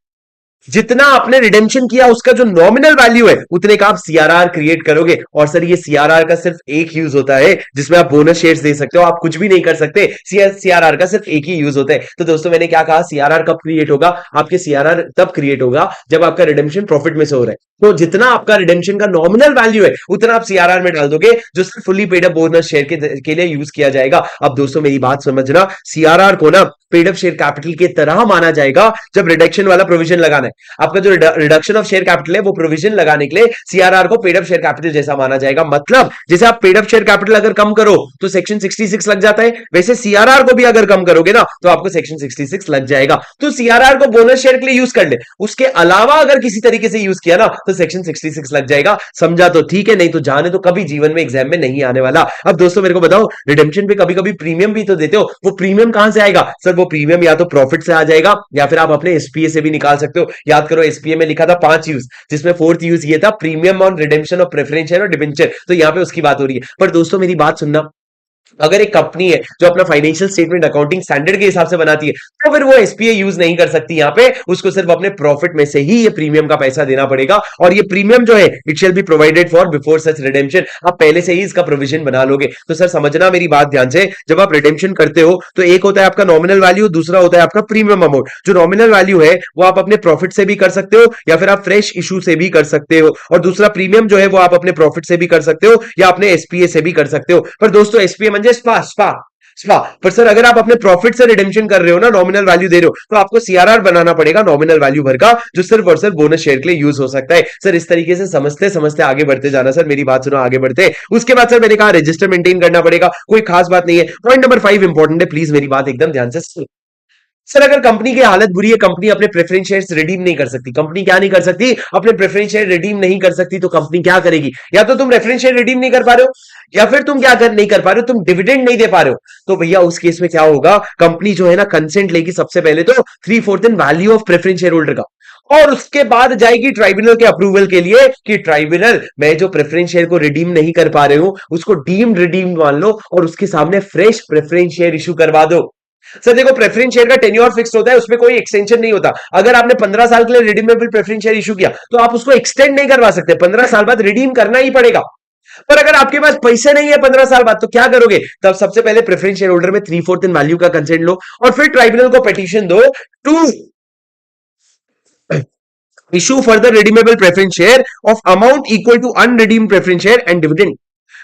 जितना आपने रिडेम्पशन किया उसका जो नॉमिनल वैल्यू है उतने का आप सीआरआर क्रिएट करोगे। और सर ये सीआरआर का सिर्फ एक यूज होता है जिसमें आप बोनस शेयर्स दे सकते हो, आप कुछ भी नहीं कर सकते। सीआरआर का सिर्फ एक ही यूज होता है। तो दोस्तों मैंने क्या कहा, सीआरआर कब क्रिएट होगा? आपके सीआरआर तब क्रिएट होगा जब आपका रिडेम्पशन प्रॉफिट में से हो रहा है। तो जितना आपका रिडेम्पशन का नॉमिनल वैल्यू है उतना आप सीआरआर में डाल दोगे, जो सिर्फ fully paid up bonus share के लिए यूज किया जाएगा। अब दोस्तों मेरी बात समझना, सीआरआर को ना पेड अप शेयर कैपिटल की तरह माना जाएगा जब रिडक्शन वाला प्रोविजन लगाना है। आपका जो रिडक्शन ऑफ शेयर कैपिटल है वो प्रोविजन लगाने के लिए सीआरआर को पेड अप शेयर कैपिटल जैसा माना जाएगा। मतलब जैसे आप पेड अप शेयर कैपिटल अगर कम करो तो सेक्शन 66 लग जाता है, वैसे सीआरआर को भी अगर कम करोगे ना तो आपको सेक्शन 66 लग जाएगा। तो सीआरआर को बोनस शेयर के लिए यूज कर ले, उसके अलावा अगर किसी तरीके से यूज किया ना तो सेक्शन 66 लग जाएगा। समझा तो ठीक है, नहीं तो जाने तो कभी जीवन में एग्जाम में नहीं आने वाला। अब दोस्तों मेरे को बताओ, रिडेम्पशन पे कभी कभी प्रीमियम भी तो देते हो, वो प्रीमियम कहां से आएगा? सर वो प्रीमियम या तो प्रॉफिट से आ जाएगा या फिर आप अपने एसपीए से भी निकाल सकते हो। याद करो एसपीए में लिखा था 5 यूज, जिसमें फोर्थ यूज ये था premium on redemption of preference share और डिबेंचर। तो यहां पे उसकी बात हो रही है। पर दोस्तों मेरी बात सुनना, अगर एक कंपनी है जो अपना फाइनेंशियल स्टेटमेंट अकाउंटिंग स्टैंडर्ड के हिसाब से बनाती है, तो फिर वो एसपीए यूज नहीं कर सकती। यहां पे उसको सिर्फ अपने प्रॉफिट में से ही ये प्रीमियम का पैसा देना पड़ेगा। और ये प्रीमियम जो है it shall be provided for before such redemption. आप पहले से ही इसका प्रोविजन बना लोगे। तो सर समझना मेरी बात ध्यान से, जब आप रिडेम्पशन करते हो तो एक होता है आपका नॉमिनल वैल्यू, दूसरा होता है आपका प्रीमियम अमाउंट। जो नॉमिनल वैल्यू है वो आप अपने प्रॉफिट से भी कर सकते हो या फिर आप फ्रेश इशू से भी कर सकते हो, और दूसरा प्रीमियम जो है वो आप अपने प्रॉफिट से भी कर सकते हो या अपने एसपीए से भी कर सकते हो। पर दोस्तों एसपीए म्हणजे स्पा स्पा स्पा। पर सर अगर आप अपने प्रॉफिट से रिडेम्पशन कर रहे हो ना, नॉमिनल वैल्यू दे रहे हो, तो आपको सीआरआर बनाना पड़ेगा नॉमिनल वैल्यू भर का, जो सिर्फ और सिर्फ बोनस शेयर के लिए यूज हो सकता है। सर इस तरीके से समझते समझते आगे बढ़ते जाना। सर मेरी बात सुनो, आगे बढ़ते। उसके बाद सर मैंने कहा रजिस्टर मेंटेन करना पड़ेगा, कोई खास बात नहीं है। पॉइंट नंबर 5 इंपॉर्टेंट है, प्लीज मेरी बात एकदम ध्यान से सुनो। सर अगर कंपनी की हालत बुरी है, कंपनी अपने प्रेफरेंस शेयर्स रिडीम नहीं कर सकती, कंपनी क्या नहीं कर सकती, अपने प्रेफरेंस शेयर रिडीम नहीं कर सकती, तो कंपनी क्या करेगी? या तो तुम रेफरेंस शेयर रिडीम नहीं कर पा रहे हो, या फिर तुम क्या कर नहीं कर पा रहे हो, तुम डिविडेंड नहीं दे पा रहे हो, तो भैया उस केस में क्या होगा, कंपनी जो है ना कंसेंट लेगी सबसे पहले तो 3/4 in value of preference shareholder का, और उसके बाद जाएगी ट्राइब्यूनल के अप्रूवल के लिए कि ट्राइब्यूनल मैं जो प्रेफरेंस शेयर को रिडीम नहीं कर पा रहे हूं उसको डीम्ड रिडीम मान लो और उसके सामने फ्रेश प्रेफरेंस शेयर इशू करवा दो। सर देखो प्रेफरेंस शेयर का टेन्योर फिक्स होता है, उसमें कोई एक्सटेंशन नहीं होता। अगर आपने 15 साल के लिए रिडीमेबल प्रेफरेंस शेयर इशू किया तो आप उसको एक्सटेंड नहीं करवा सकते, 15 साल बाद रिडीम करना ही पड़ेगा। पर अगर आपके पास पैसे नहीं है 15 साल बाद तो क्या करोगे? तब सबसे पहले प्रेफरेंस शेयर होल्डर में 3/4 इन वैल्यू का कंसेंट लो और फिर ट्राइब्यूनल को पिटीशन दो to issue further redeemable preference share of amount equal to unredeemed preference share and dividend.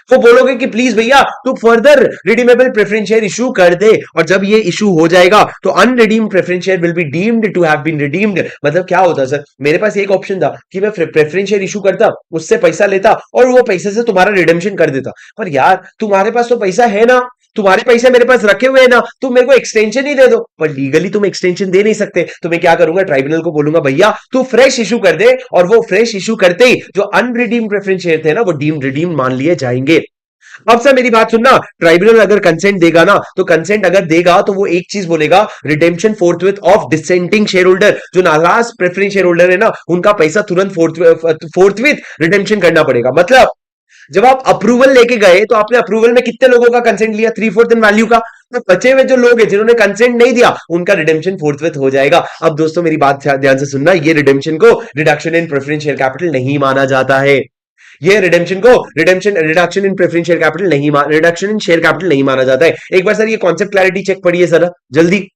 वो बोलोगे कि प्लीज भैया तू further redeemable preference share issue कर दे, और जब ये इशू हो जाएगा तो unredeemed preference share will be deemed to have been redeemed. मतलब क्या होता सर, मेरे पास एक ऑप्शन था कि मैं प्रेफरेंस शेयर इशू करता, उससे पैसा लेता और वो पैसे से तुम्हारा रिडेम्पशन कर देता, पर यार तुम्हारे पास तो पैसा है ना, तुम्हारे पैसे मेरे पास रखे हुए हैं ना, तुम मेरे को एक्सटेंशन ही दे दो, पर लीगली तुम एक्सटेंशन दे नहीं सकते, तो मैं क्या करूंगा, ट्राइब्यूनल को बोलूंगा भैया तू फ्रेश इशू कर दे, और वो फ्रेश इशू करते ही जो अनरिडीम्ड प्रेफरेंस शेयर थे ना वो डीम्ड रिडीम मान लिए जाएंगे। अब सर मेरी बात सुनना, ट्राइब्यूनल अगर कंसेंट देगा ना, तो कंसेंट अगर देगा तो वो एक चीज बोलेगा, redemption फोर्थविथ of dissenting share holder, जो नाराज प्रेफरेंस शेयर होल्डर है ना उनका पैसा तुरंत फोर्थविथ रिडेम्पशन करना पड़ेगा। मतलब जब आप अप्रूवल लेके गए तो आपने अप्रूवल में कितने लोगों का कंसेंट लिया, 3/4 इन वैल्यू का, तो बचे हुए जो लोग हैं जिन्होंने कंसेंट नहीं दिया उनका रिडेम्पशन फोर्थविथ हो जाएगा। अब दोस्तों मेरी बात ध्यान से सुनना, ये रिडेम्पशन को reduction in preference share capital नहीं माना जाता है, ये रिडेम्पशन को reduction in preference share capital नहीं, रिडक्शन इन शेयर कैपिटल नहीं माना जाता है। एक बार सर ये कॉन्सेप्ट क्लैरिटी चेक पढ़िए सर जल्दी।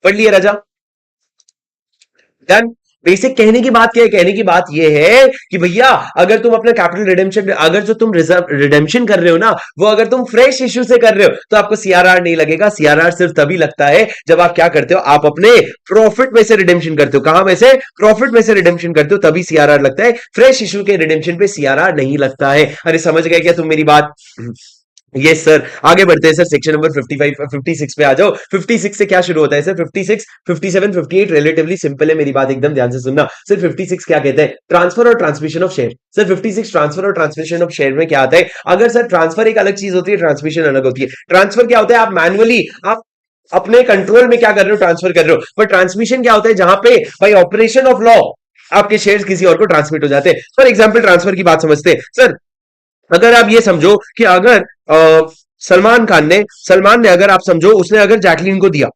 पढ़ लिए राजा? डन। बेसिक कहने की बात क्या है, कहने की बात यह है कि भैया अगर तुम अपना कैपिटल रिडेम्पशन, अगर जो तुम रिजर्व रिडेम्पशन कर रहे हो ना वो अगर तुम फ्रेश इश्यू से कर रहे हो तो आपको सीआरआर नहीं लगेगा। सीआरआर सिर्फ तभी लगता है जब आप क्या करते हो, आप अपने प्रॉफिट में से रिडेम्पशन करते हो। कहां में से? प्रॉफिट में से रिडेम्पशन करते हो, तभी सीआरआर लगता है। फ्रेश इश्यू के रिडेम्पशन पे सीआरआर नहीं लगता है। अरे समझ गए क्या तुम मेरी बात? Yes sir. आगे बढ़ते हैं सर, सेक्शन नंबर 55 56 पे आ जाओ। 56 से क्या शुरू होता है सर? 56 57 58 रिलेटिवली सिंपल है, मेरी बात एकदम ध्यान से सुनना। सर 56 क्या कहते हैं? Transfer or transmission of share. Sir 56 transfer or transmission of share में क्या आता है? अगर सर ट्रांसफर एक अलग चीज होती है, ट्रांसमिशन अलग होती है। ट्रांसफर क्या होता है? आप मैनुअली आप अपने कंट्रोल में क्या कर रहे हो, ट्रांसफर कर रहे हो। पर ट्रांसमिशन क्या होता है? जहां पे बाय ऑपरेशन ऑफ लॉ आपके शेयर्स किसी और को ट्रांसमिट हो जाते हैं। फॉर एग्जाम्पल ट्रांसफर की बात समझते हैं सर। अगर आप ये समझो कि अगर सलमान ने अगर आप समझो उसने अगर जैकलीन को दिया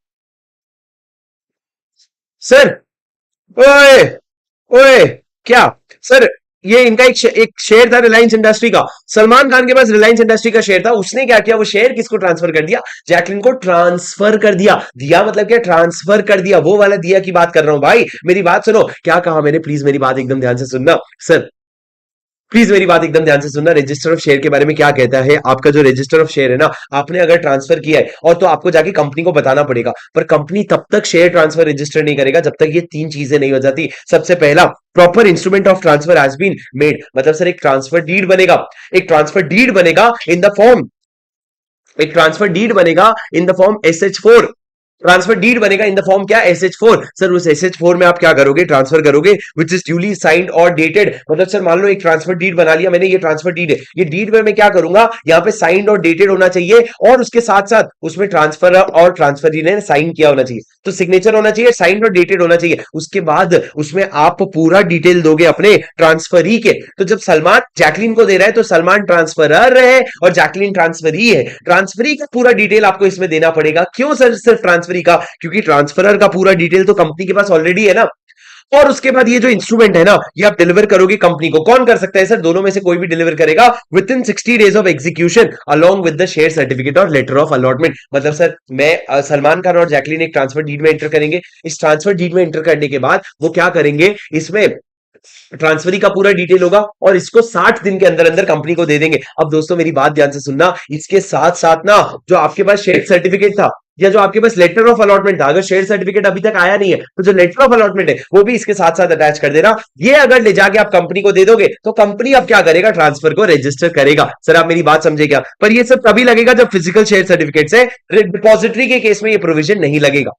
सर, ओए ओए क्या सर, ये इनका एक शेयर था रिलायंस इंडस्ट्री का। सलमान खान के पास रिलायंस इंडस्ट्री का शेयर था, उसने क्या किया, वो शेयर किसको ट्रांसफर कर दिया? जैकलिन को ट्रांसफर कर दिया। दिया मतलब क्या? ट्रांसफर कर दिया, वो वाला दिया की बात कर रहा हूं भाई। मेरी बात सुनो, क्या कहा मैंने, प्लीज मेरी बात एकदम ध्यान से सुनना सर, प्लीज मेरी बात एकदम ध्यान से सुनना। रजिस्टर ऑफ शेयर के बारे में क्या कहता है? आपका जो रजिस्टर ऑफ शेयर है ना, आपने अगर ट्रांसफर किया है और तो आपको जाके कंपनी को बताना पड़ेगा, पर कंपनी तब तक शेयर ट्रांसफर रजिस्टर नहीं करेगा जब तक ये तीन चीजें नहीं हो जाती। सबसे पहला, proper instrument of transfer has been made, मतलब सर एक ट्रांसफर डीड बनेगा, एक ट्रांसफर डीड बनेगा इन द फॉर्म, एक ट्रांसफर डीड बनेगा in the form SH4। Transfer deed बनेगा इन द फॉर्म क्या? SH4। सर उस SH4 में आप क्या करोगे? ट्रांसफर करोगे विच इज ड्यूली साइंड और डेटेड। मतलब सर मान लो एक ट्रांसफर डीड बना लिया मैंने, ये ट्रांसफर डीड है, ये डीड में मैं क्या करूंगा, यहाँ पे साइंड और डेटेड होना चाहिए, और उसके साथ साथ उसमें ट्रांसफर और ट्रांसफर ने साइन किया होना चाहिए, तो सिग्नेचर होना चाहिए, साइंड और डेटेड होना चाहिए। उसके बाद उसमें आप पूरा डिटेल दोगे अपने ट्रांसफरी के। तो जब सलमान जैकलीन को दे रहा है तो सलमान ट्रांसफरर है और जैकलीन ट्रांसफरी है। ट्रांसफरी का पूरा डिटेल आपको इसमें देना पड़ेगा। क्यों सर सिर्फ ट्रांसफरी का? क्योंकि ट्रांसफरर का पूरा डिटेल तो कंपनी के पास ऑलरेडी है ना। और उसके बाद ये जो इंस्ट्रूमेंट है ना, ये आप डिलीवर करोगे कंपनी को। कौन कर सकता है सर? दोनों में से कोई भी डिलीवर करेगा with in 60 days of execution along with the share certificate और लेटर ऑफ अलॉटमेंट। मतलब सर मैं सलमान खान और जैकलीन एक ट्रांसफर डीड में एंटर करेंगे। इस ट्रांसफर डीड में एंटर करने के बाद वो क्या करेंगे, इसमें ट्रांसफरी का पूरा डिटेल होगा और इसको 60 दिन के अंदर अंदर कंपनी को दे देंगे। अब दोस्तों मेरी बात ध्यान से सुनना, इसके साथ साथ ना जो आपके पास शेयर सर्टिफिकेट था या जो आपके पास लेटर ऑफ अलॉटमेंट था, अगर शेयर सर्टिफिकेट अभी तक आया नहीं है तो जो लेटर ऑफ अलॉटमेंट है वो भी इसके साथ साथ अटैच कर देना। ये अगर ले जाके आप कंपनी को दे दोगे तो कंपनी अब क्या करेगा, ट्रांसफर को रजिस्टर करेगा। सर आप मेरी बात समझे क्या? पर ये सब तभी लगेगा जब फिजिकल शेयर सर्टिफिकेट से, डिपॉजिटरी के केस में ये प्रोविजन नहीं लगेगा।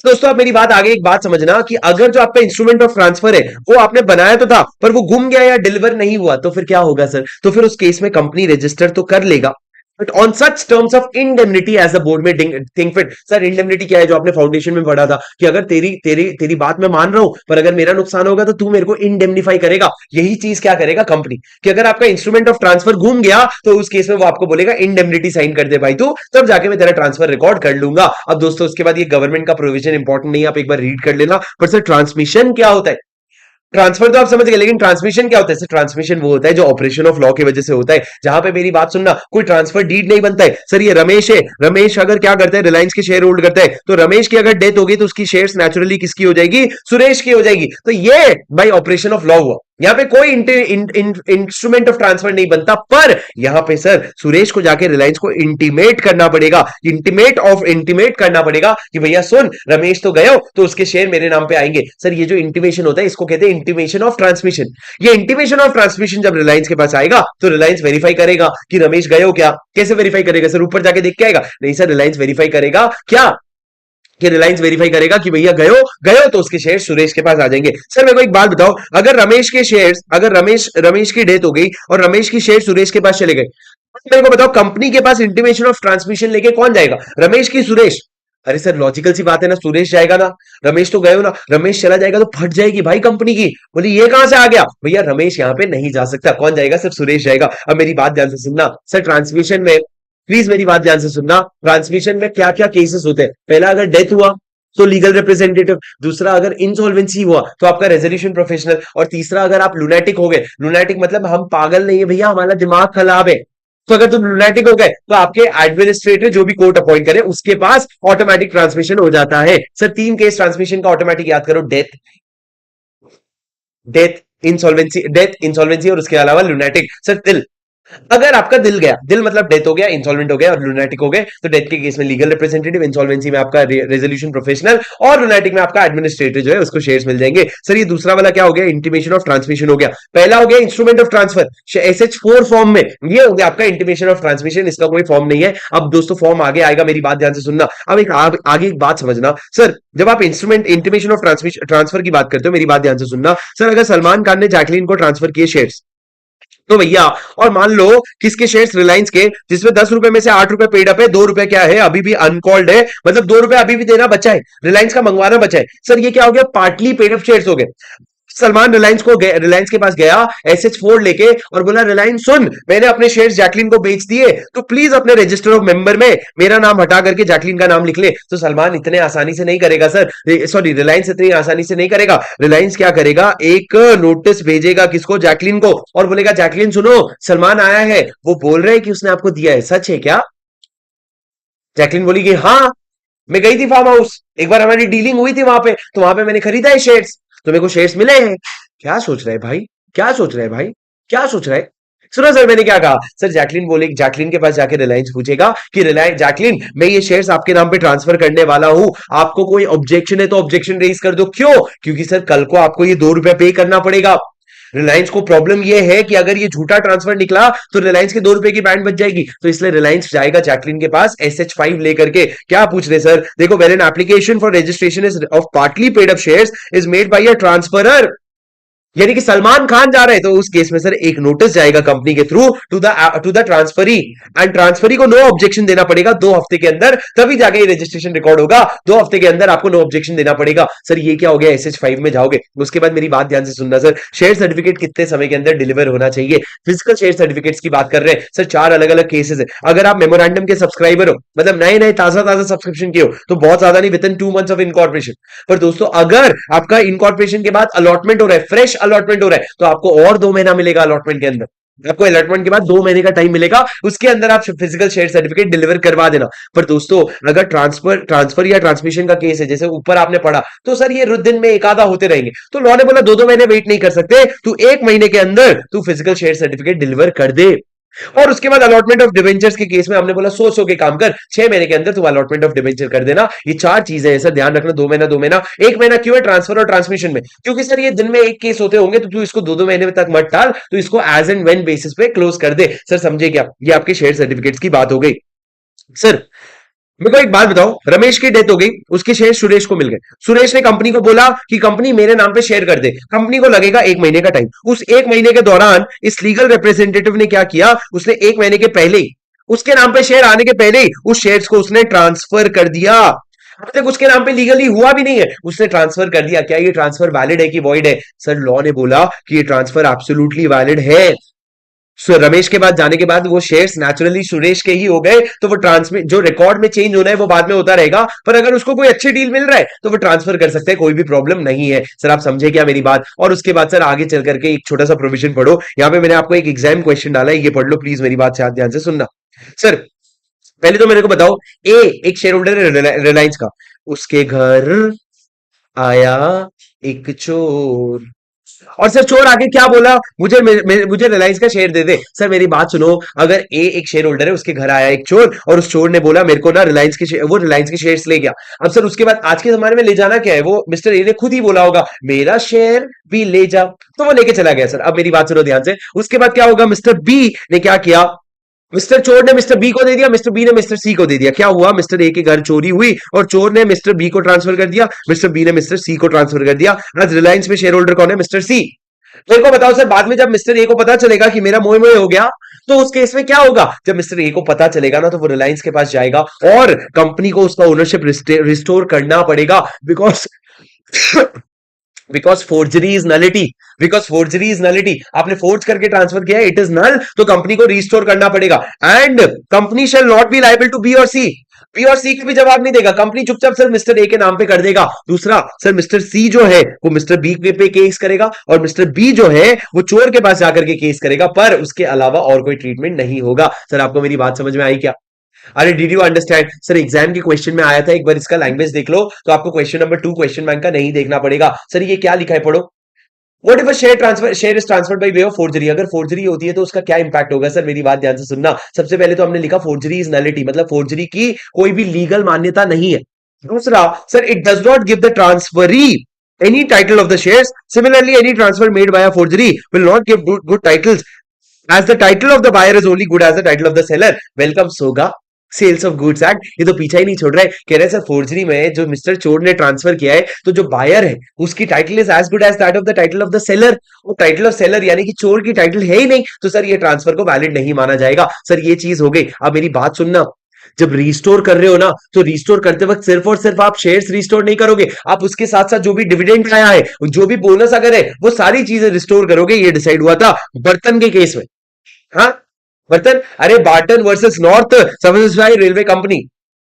दोस्तों आप मेरी बात आगे एक बात समझना कि अगर जो आपका इंस्ट्रूमेंट ऑफ ट्रांसफर है वो आपने बनाया तो था पर वो गुम गया या डिलीवर नहीं हुआ तो फिर क्या होगा सर? तो फिर उस केस में कंपनी रजिस्टर तो कर लेगा, but on such terms of indemnity as a board may think fit. Sir indemnity क्या है? जो आपने फाउंडेशन में पढ़ा था कि अगर तेरी तेरी तेरी बात मैं मान रहा हूं पर अगर मेरा नुकसान होगा तो तू मेरे को इंडेमनिफाई करेगा। यही चीज क्या करेगा कंपनी, कि अगर आपका इंस्ट्रूमेंट ऑफ ट्रांसफर घूम गया तो उस केस में वो आपको बोलेगा इंडेमनिटी साइन कर दे भाई तू, तब जाके मैं तेरा ट्रांसफर रिकॉर्ड कर लूंगा। अब दोस्तों उसके बाद ये गवर्नमेंट का प्रोविजन इंपॉर्टेंट नहीं है, आप एक बार रीड कर लेना। पर सर ट्रांसमिशन क्या होता है? ट्रांसफर तो आप समझ गए, लेकिन ट्रांसमिशन क्या होता है? ट्रांसमिशन वो होता है जो ऑपरेशन ऑफ लॉ की वजह से होता है। जहां पे मेरी बात सुनना, कोई ट्रांसफर डीड नहीं बनता है। सर ये रमेश है, रमेश अगर क्या करता है, रिलायंस के शेयर होल्ड करता है, तो रमेश की अगर डेथ होगी तो उसकी शेयर्स नेचुरली किसकी हो जाएगी? सुरेश की हो जाएगी। तो ये भाई ऑपरेशन ऑफ लॉ हुआ। यहां पे कोई इंस्ट्रूमेंट ऑफ ट्रांसफर नहीं बनता, पर यहां पे सर सुरेश को जाके रिलायंस को इंटीमेट करना पड़ेगा, इंटीमेट करना पड़ेगा कि भैया सुन, रमेश तो गए तो उसके शेयर मेरे नाम पे आएंगे। सर ये जो इंटीमेशन होता है इसको कहते हैं इंटीमेशन ऑफ ट्रांसमिशन। ये इंटीमेशन ऑफ ट्रांसमिशन जब रिलायंस के पास आएगा तो रिलायंस वेरीफाई करेगा कि रमेश गए हो क्या। कैसे वेरीफाई करेगा सर? ऊपर जाके देख के आएगा? नहीं सर, रिलायंस वेरीफाई करेगा क्या, कि रिलायंस वेरीफाई करेगा कि भैया गयो तो उसके शेयर सुरेश के पास आ जाएंगे। सर मेरे को एक बात बताओ, अगर रमेश के शेयर्स, अगर रमेश की डेथ हो गई और रमेश की शेयर सुरेश के पास चले गए, मेरे को बताओ कंपनी के पास इंटीमेशन ऑफ ट्रांसमिशन लेके कौन जाएगा? रमेश की सुरेश? अरे सर लॉजिकल सी बात है ना, सुरेश जाएगा ना, रमेश तो गए हो ना, रमेश चला जाएगा तो फट जाएगी भाई कंपनी की। बोली ये कहां से आ गया भैया, रमेश यहां पे नहीं जा सकता, कौन जाएगा? सर सुरेश जाएगा। अब मेरी बात ध्यान से सुनना सर, ट्रांसमिशन में प्लीज मेरी बात ध्यान से सुनना, ट्रांसमिशन में क्या क्या केसेस होते हैं। पहला अगर डेथ हुआ तो लीगल रिप्रेजेंटेटिव, दूसरा अगर इंसॉल्वेंसी हुआ तो आपका रेजोल्यूशन प्रोफेशनल, और तीसरा अगर आप लुनैटिक हो गए, लुनैटिक मतलब हम पागल नहीं है भैया, हमारा दिमाग खराब है, तो अगर तुम लुनैटिक हो गए तो आपके एडमिनिस्ट्रेटर जो भी कोर्ट अपॉइंट करे उसके पास ऑटोमेटिक ट्रांसमिशन हो जाता है। सर 3 केस ट्रांसमिशन का ऑटोमेटिक याद करो, डेथ डेथ इंसॉल्वेंसी और उसके अलावा लुनैटिक। सर दिल, अगर आपका दिल गया, दिल मतलब डेथ हो गया, इंसॉल्वेंट हो गया और लुनैटिक हो गए, तो डेथ के केस में लीगल रिप्रेजेंटेटिव, इंसॉल्वेंसी में आपका रेजोल्यूशन प्रोफेशनल और लुनैटिक में आपका एडमिनिस्ट्रेटर जो है उसको शेयर्स मिल जाएंगे। सर ये दूसरा वाला क्या हो गया? इंटीमेशन ऑफ ट्रांसमिशन हो गया। पहला हो गया instrument of transfer SH4 form में, ये हो गया आपका इंटीमेशन ऑफ ट्रांसमिशन, इसका कोई फॉर्म नहीं है। अब दोस्तों फॉर्म आगे आएगा, मेरी बात ध्यान से सुनना। अब आगे एक बात समझना सर, जब आप इंटीमेशन ऑफ ट्रांसफर की बात करते हो, मेरी बात ध्यान से सुनना सर, अगर सलमान खान ने जैकलीन को ट्रांसफर किए शेयर्स तो भैया, और मान लो किसके शेयर्स? रिलायंस के, जिसमें 10 रुपए में से 8 रुपए पेड अप है, 2 रुपए क्या है अभी भी अनकॉल्ड है, मतलब 2 रुपए अभी भी देना बचा है, रिलायंस का मंगवाना बचा है। सर ये क्या हो गया? पार्टली पेड अप शेयर्स हो गए। सलमान रिलायंस के पास गया SH4 लेके और बोला रिलायंस सुन, मैंने अपने शेयर्स जैकलीन को बेच दिए, तो प्लीज अपने रजिस्टर ऑफ मेंबर में मेरा नाम हटा करके जैकलीन का नाम लिख ले। तो सलमान इतने आसानी से नहीं करेगा सर, सॉरी रिलायंस इतनी आसानी से नहीं करेगा। रिलायंस क्या करेगा? एक नोटिस भेजेगा किसको? जैकलीन को, और बोलेगा जैकलीन सुनो, सलमान आया है, वो बोल रहे हैं कि उसने आपको दिया है, सच है क्या? जैकलीन बोली कि हाँ, मैं गई थी फार्म हाउस, एक बार हमारी डीलिंग हुई थी वहां पे, तो वहां पे मैंने खरीदा है शेयर्स, तो मेरे को शेयर्स मिले हैं। क्या सोच रहे हैं भाई, क्या सोच रहे हैं भाई, क्या सोच रहे हैं? सुनो सर मैंने क्या कहा। सर जैकलीन बोले, जैकलीन के पास जाके रिलायंस पूछेगा कि रिलायंस जैकलीन, मैं ये शेयर्स आपके नाम पे ट्रांसफर करने वाला हूं, आपको कोई ऑब्जेक्शन है तो ऑब्जेक्शन रेज कर दो। क्यों? क्योंकि सर कल को आपको ये 2 रुपए पे करना पड़ेगा। रिलायंस को प्रॉब्लम यह है कि अगर ये झूठा ट्रांसफर निकला तो रिलायंस के 2 रुपए की बैंड बच जाएगी, तो इसलिए रिलायंस जाएगा जैकलीन के पास SH5 लेकर के। क्या पूछ रहे सर? देखो, where an application for registration is of partly paid up shares is made by a transferor, यानी कि सलमान खान जा रहे हैं, तो उस केस में सर एक नोटिस जाएगा कंपनी के through to the transferee, and transferee को नो ऑब्जेक्शन देना पड़ेगा 2 हफ्ते के अंदर, तभी जाके ये रजिस्ट्रेशन रिकॉर्ड होगा। 2 हफ्ते के अंदर आपको नो ऑब्जेक्शन देना पड़ेगा। सर ये क्या हो गया? SH5 में जाओगे। उसके बाद मेरी बात ध्यान से सुनना सर, शेयर सर्टिफिकेट कितने समय के अंदर डिलीवर होना चाहिए? फिजिकल शेयर सर्टिफिकेट्स की बात कर रहे हैं सर, 4 अलग अलग केसेस है। अगर आप मेमोरेंडम के सब्सक्राइबर हो, मतलब नए नए ताजा सब्सक्रिप्शन किए हो, तो बहुत ज्यादा नहीं, with in 2 months of incorporation. पर दोस्तों अगर आपका इनकॉर्पोरेशन के बाद अलॉटमेंट हो रहा है, फ्रेश अलॉटमेंट हो रहा है, तो आपको और 2 महीना मिलेगा अलॉटमेंट के अंदर। आपको अलॉटमेंट के बाद 2 महीने का टाइम मिलेगा, उसके अंदर आप फिजिकल शेयर सर्टिफिकेट डिलीवर करवा देना। पर दोस्तों अगर ट्रांसफर या ट्रांसमिशन का केस है, जैसे ऊपर आपने पढ़ा, तो सर ये दिन में एक आधा होते रहेंगे, तो लॉ ने बोला 2-2 महीने वेट नहीं कर सकते, तू 1 महीने के अंदर तू फिजिकल शेयर सर्टिफिकेट डिलीवर कर दे। और उसके बाद अलॉटमेंट ऑफ डिवेंचर्स के केस में हमने बोला सो के काम कर, 6 महीने के अंदर तुम अलॉटमेंट ऑफ डिवेंचर कर देना। ये 4 चीजें हैं सर, ध्यान रखना। 2 महीना 2 महीना, 1 महीना क्यों है ट्रांसफर और ट्रांसमिशन में? क्योंकि सर ये दिन में एक केस होते होंगे, तो तू इसको 2-2 महीने तक मत टाल, तो इसको एज एंड व्हेन बेसिस पे क्लोज कर दे। सर समझे क्या? ये आपके शेयर सर्टिफिकेट्स की बात हो गई। सर मेरे को एक बात बताओ, रमेश की डेथ हो गई, उसके शेयर सुरेश को मिल गए। सुरेश ने कंपनी को बोला कि कंपनी मेरे नाम पे शेयर कर दे। कंपनी को लगेगा 1 महीने का टाइम। उस 1 महीने के दौरान इस लीगल रिप्रेजेंटेटिव ने क्या किया, उसने 1 महीने के पहले ही, उसके नाम पे शेयर आने के पहले ही उस शेयर्स को उसने ट्रांसफर कर दिया। अब तक उसके नाम पे लीगली हुआ भी नहीं है, उसने ट्रांसफर कर दिया। क्या ये ट्रांसफर वैलिड है कि वॉइड है? सर लॉ ने बोला कि ये ट्रांसफर एब्सोल्युटली वैलिड है। रमेश के बाद जाने के बाद वो शेयर्स नेचुरली सुरेश के ही हो गए, तो वो ट्रांसमिट जो रिकॉर्ड में चेंज होना है वो बाद में होता रहेगा, पर अगर उसको कोई अच्छी डील मिल रहा है तो वो ट्रांसफर कर सकते हैं, कोई भी प्रॉब्लम नहीं है। सर आप समझे क्या मेरी बात? और उसके बाद सर आगे चल करके एक छोटा सा प्रोविजन पढ़ो, यहां पे मैंने आपको एक एग्जाम क्वेश्चन डाला है, ये पढ़ लो प्लीज, मेरी बात ध्यान से सुनना। सर पहले तो मेरे को बताओ, ए एक शेयर होल्डर है रिलायंस का, उसके घर आया एक चोर, और सर चोर आगे क्या बोला, मुझे रिलायंस का शेयर दे दे। सर मेरी बात सुनो, अगर ए एक शेयर होल्डर है, उसके घर आया एक चोर, और उस चोर ने बोला मेरे को ना रिलायंस के वो रिलायंस के शेयर्स ले गया। अब सर उसके बाद आज के जमाने में ले जाना क्या है, वो मिस्टर ए ने खुद ही बोला होगा मेरा शेयर भी ले जा, तो वो लेके चला गया। सर अब मेरी बात सुनो ध्यान से, उसके बाद क्या होगा, मिस्टर बी ने क्या किया, मिस्टर चोर ने मिस्टर बी को दे दिया, मिस्टर बी ने मिस्टर सी को दे दिया। क्या हुआ, मिस्टर ए के घर चोरी हुई और चोर ने मिस्टर बी को ट्रांसफर कर दिया, मिस्टर बी ने मिस्टर सी को ट्रांसफर कर दिया। आज रिलायंस में शेयर होल्डर कौन है, मिस्टर सी। मेरे को बताओ सर, बाद में जब मिस्टर ए को पता चलेगा कि मेरा मोह मोह हो गया, तो उस केस में क्या होगा, जब मिस्टर ए को पता चलेगा ना, तो वो रिलायंस के पास जाएगा और कंपनी को उसका ओनरशिप रिस्टोर करना पड़ेगा, because because forgery is nullity, because forgery is nullity, आपने फोर्ज करके ट्रांसफर किया, इट इज नल, तो कंपनी को रिस्टोर करना पड़ेगा। And company shall not be liable to B और सी, बी और सी का भी जवाब नहीं देगा, कंपनी चुपचाप सर मिस्टर ए के नाम पे कर देगा। दूसरा सर मिस्टर सी जो है वो मिस्टर बी पे केस करेगा, और मिस्टर बी जो है वो चोर के पास जाकर के केस करेगा, पर उसके अलावा और कोई ट्रीटमेंट नहीं होगा। सर आपको मेरी बात समझ में आई क्या? अरे did you understand? Sir exam के क्वेश्चन में आया था, एक बार इसका लैंग्वेज देख लो, तो आपको क्वेश्चन नंबर 2 क्वेश्चन बैंक का नहीं देखना पड़ेगा। सर ये क्या लिखा है पढ़ो, what if share is transferred by way of forgery, अगर फोर्जरी होती है तो उसका क्या इंपैक्ट होगा? सर मेरी बात ध्यान से सुनना, सबसे पहले तो हमने लिखा फोर्जरी इज नलिटी, मतलब फोर्जरी की कोई भी लीगल मान्यता नहीं है। दूसरा sir, it does not give the transferee any title of the shares. Similarly, any transfer made by a forgery will not give good titles, as the title of the buyer is only good as the title of the seller. Welcome सोगा sales of goods act, ये तो पीछा ही नहीं छोड़ रहा है। कह रहे हैं सर फोर्जरी में जो मिस्टर चोर ने ट्रांसफर किया है, तो जो बायर है उसकी title is as good as that of the title of the seller, वो टाइटल ऑफ सेलर यानी कि चोर की टाइटल है ही नहीं, तो सर ये ट्रांसफर को वैलिड नहीं माना जाएगा। सर ये चीज हो गई। अब मेरी बात सुनना, जब रिस्टोर कर रहे हो ना, तो रिस्टोर करते वक्त सिर्फ और सिर्फ आप शेयर्स रिस्टोर नहीं करोगे, आप उसके साथ साथ जो भी डिविडेंड आया है, जो भी बोनस अगर है, वो सारी चीजें रिस्टोर करोगे। ये डिसाइड हुआ था बर्तन के केस में। हाँ बर्तन, अरे Barton versus north services railway company,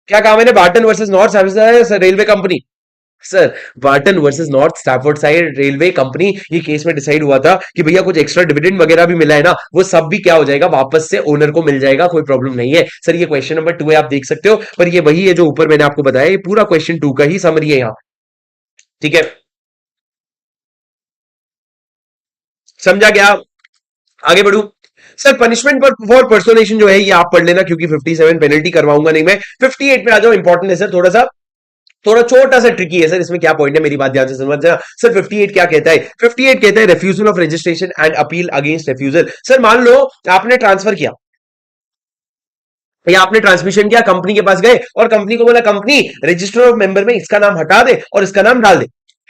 क्या कहा मैंने, Barton versus north services railway company. Sir Barton versus north Stafford side railway company, ये केस में डिसाइड हुआ था कि भैया कुछ एक्स्ट्रा डिविडेंड वगैरह भी मिला है ना, वो सब भी क्या हो जाएगा, वापस से ओनर को मिल जाएगा, कोई प्रॉब्लम नहीं है। सर ये क्वेश्चन नंबर 2 है, आप देख सकते हो, पर ये वही है जो ऊपर मैंने आपको बताया, ये पूरा क्वेश्चन 2 का ही समरी है यहाँ। ठीक है, समझा क्या? आगे बढ़ू। सर पनिशमेंट फॉर पर्सोनेशन जो है ये आप पढ़ लेना, क्योंकि 57 पेनल्टी करवाऊंगा नहीं मैं। 58 पे आ जाओ, इंपॉर्टेंट है सर, थोड़ा छोटा सा ट्रिकी है सर, इसमें क्या पॉइंट है मेरी बात ध्यान से समझना। सर 58 क्या कहता है, 58 कहता है refusal of registration and appeal against refusal. Sir मान लो आपने ट्रांसफर किया या आपने ट्रांसमिशन किया, कंपनी के पास गए और कंपनी को बोला कंपनी रजिस्टर ऑफ मेंबर में इसका नाम हटा दे और इसका नाम डाल दे,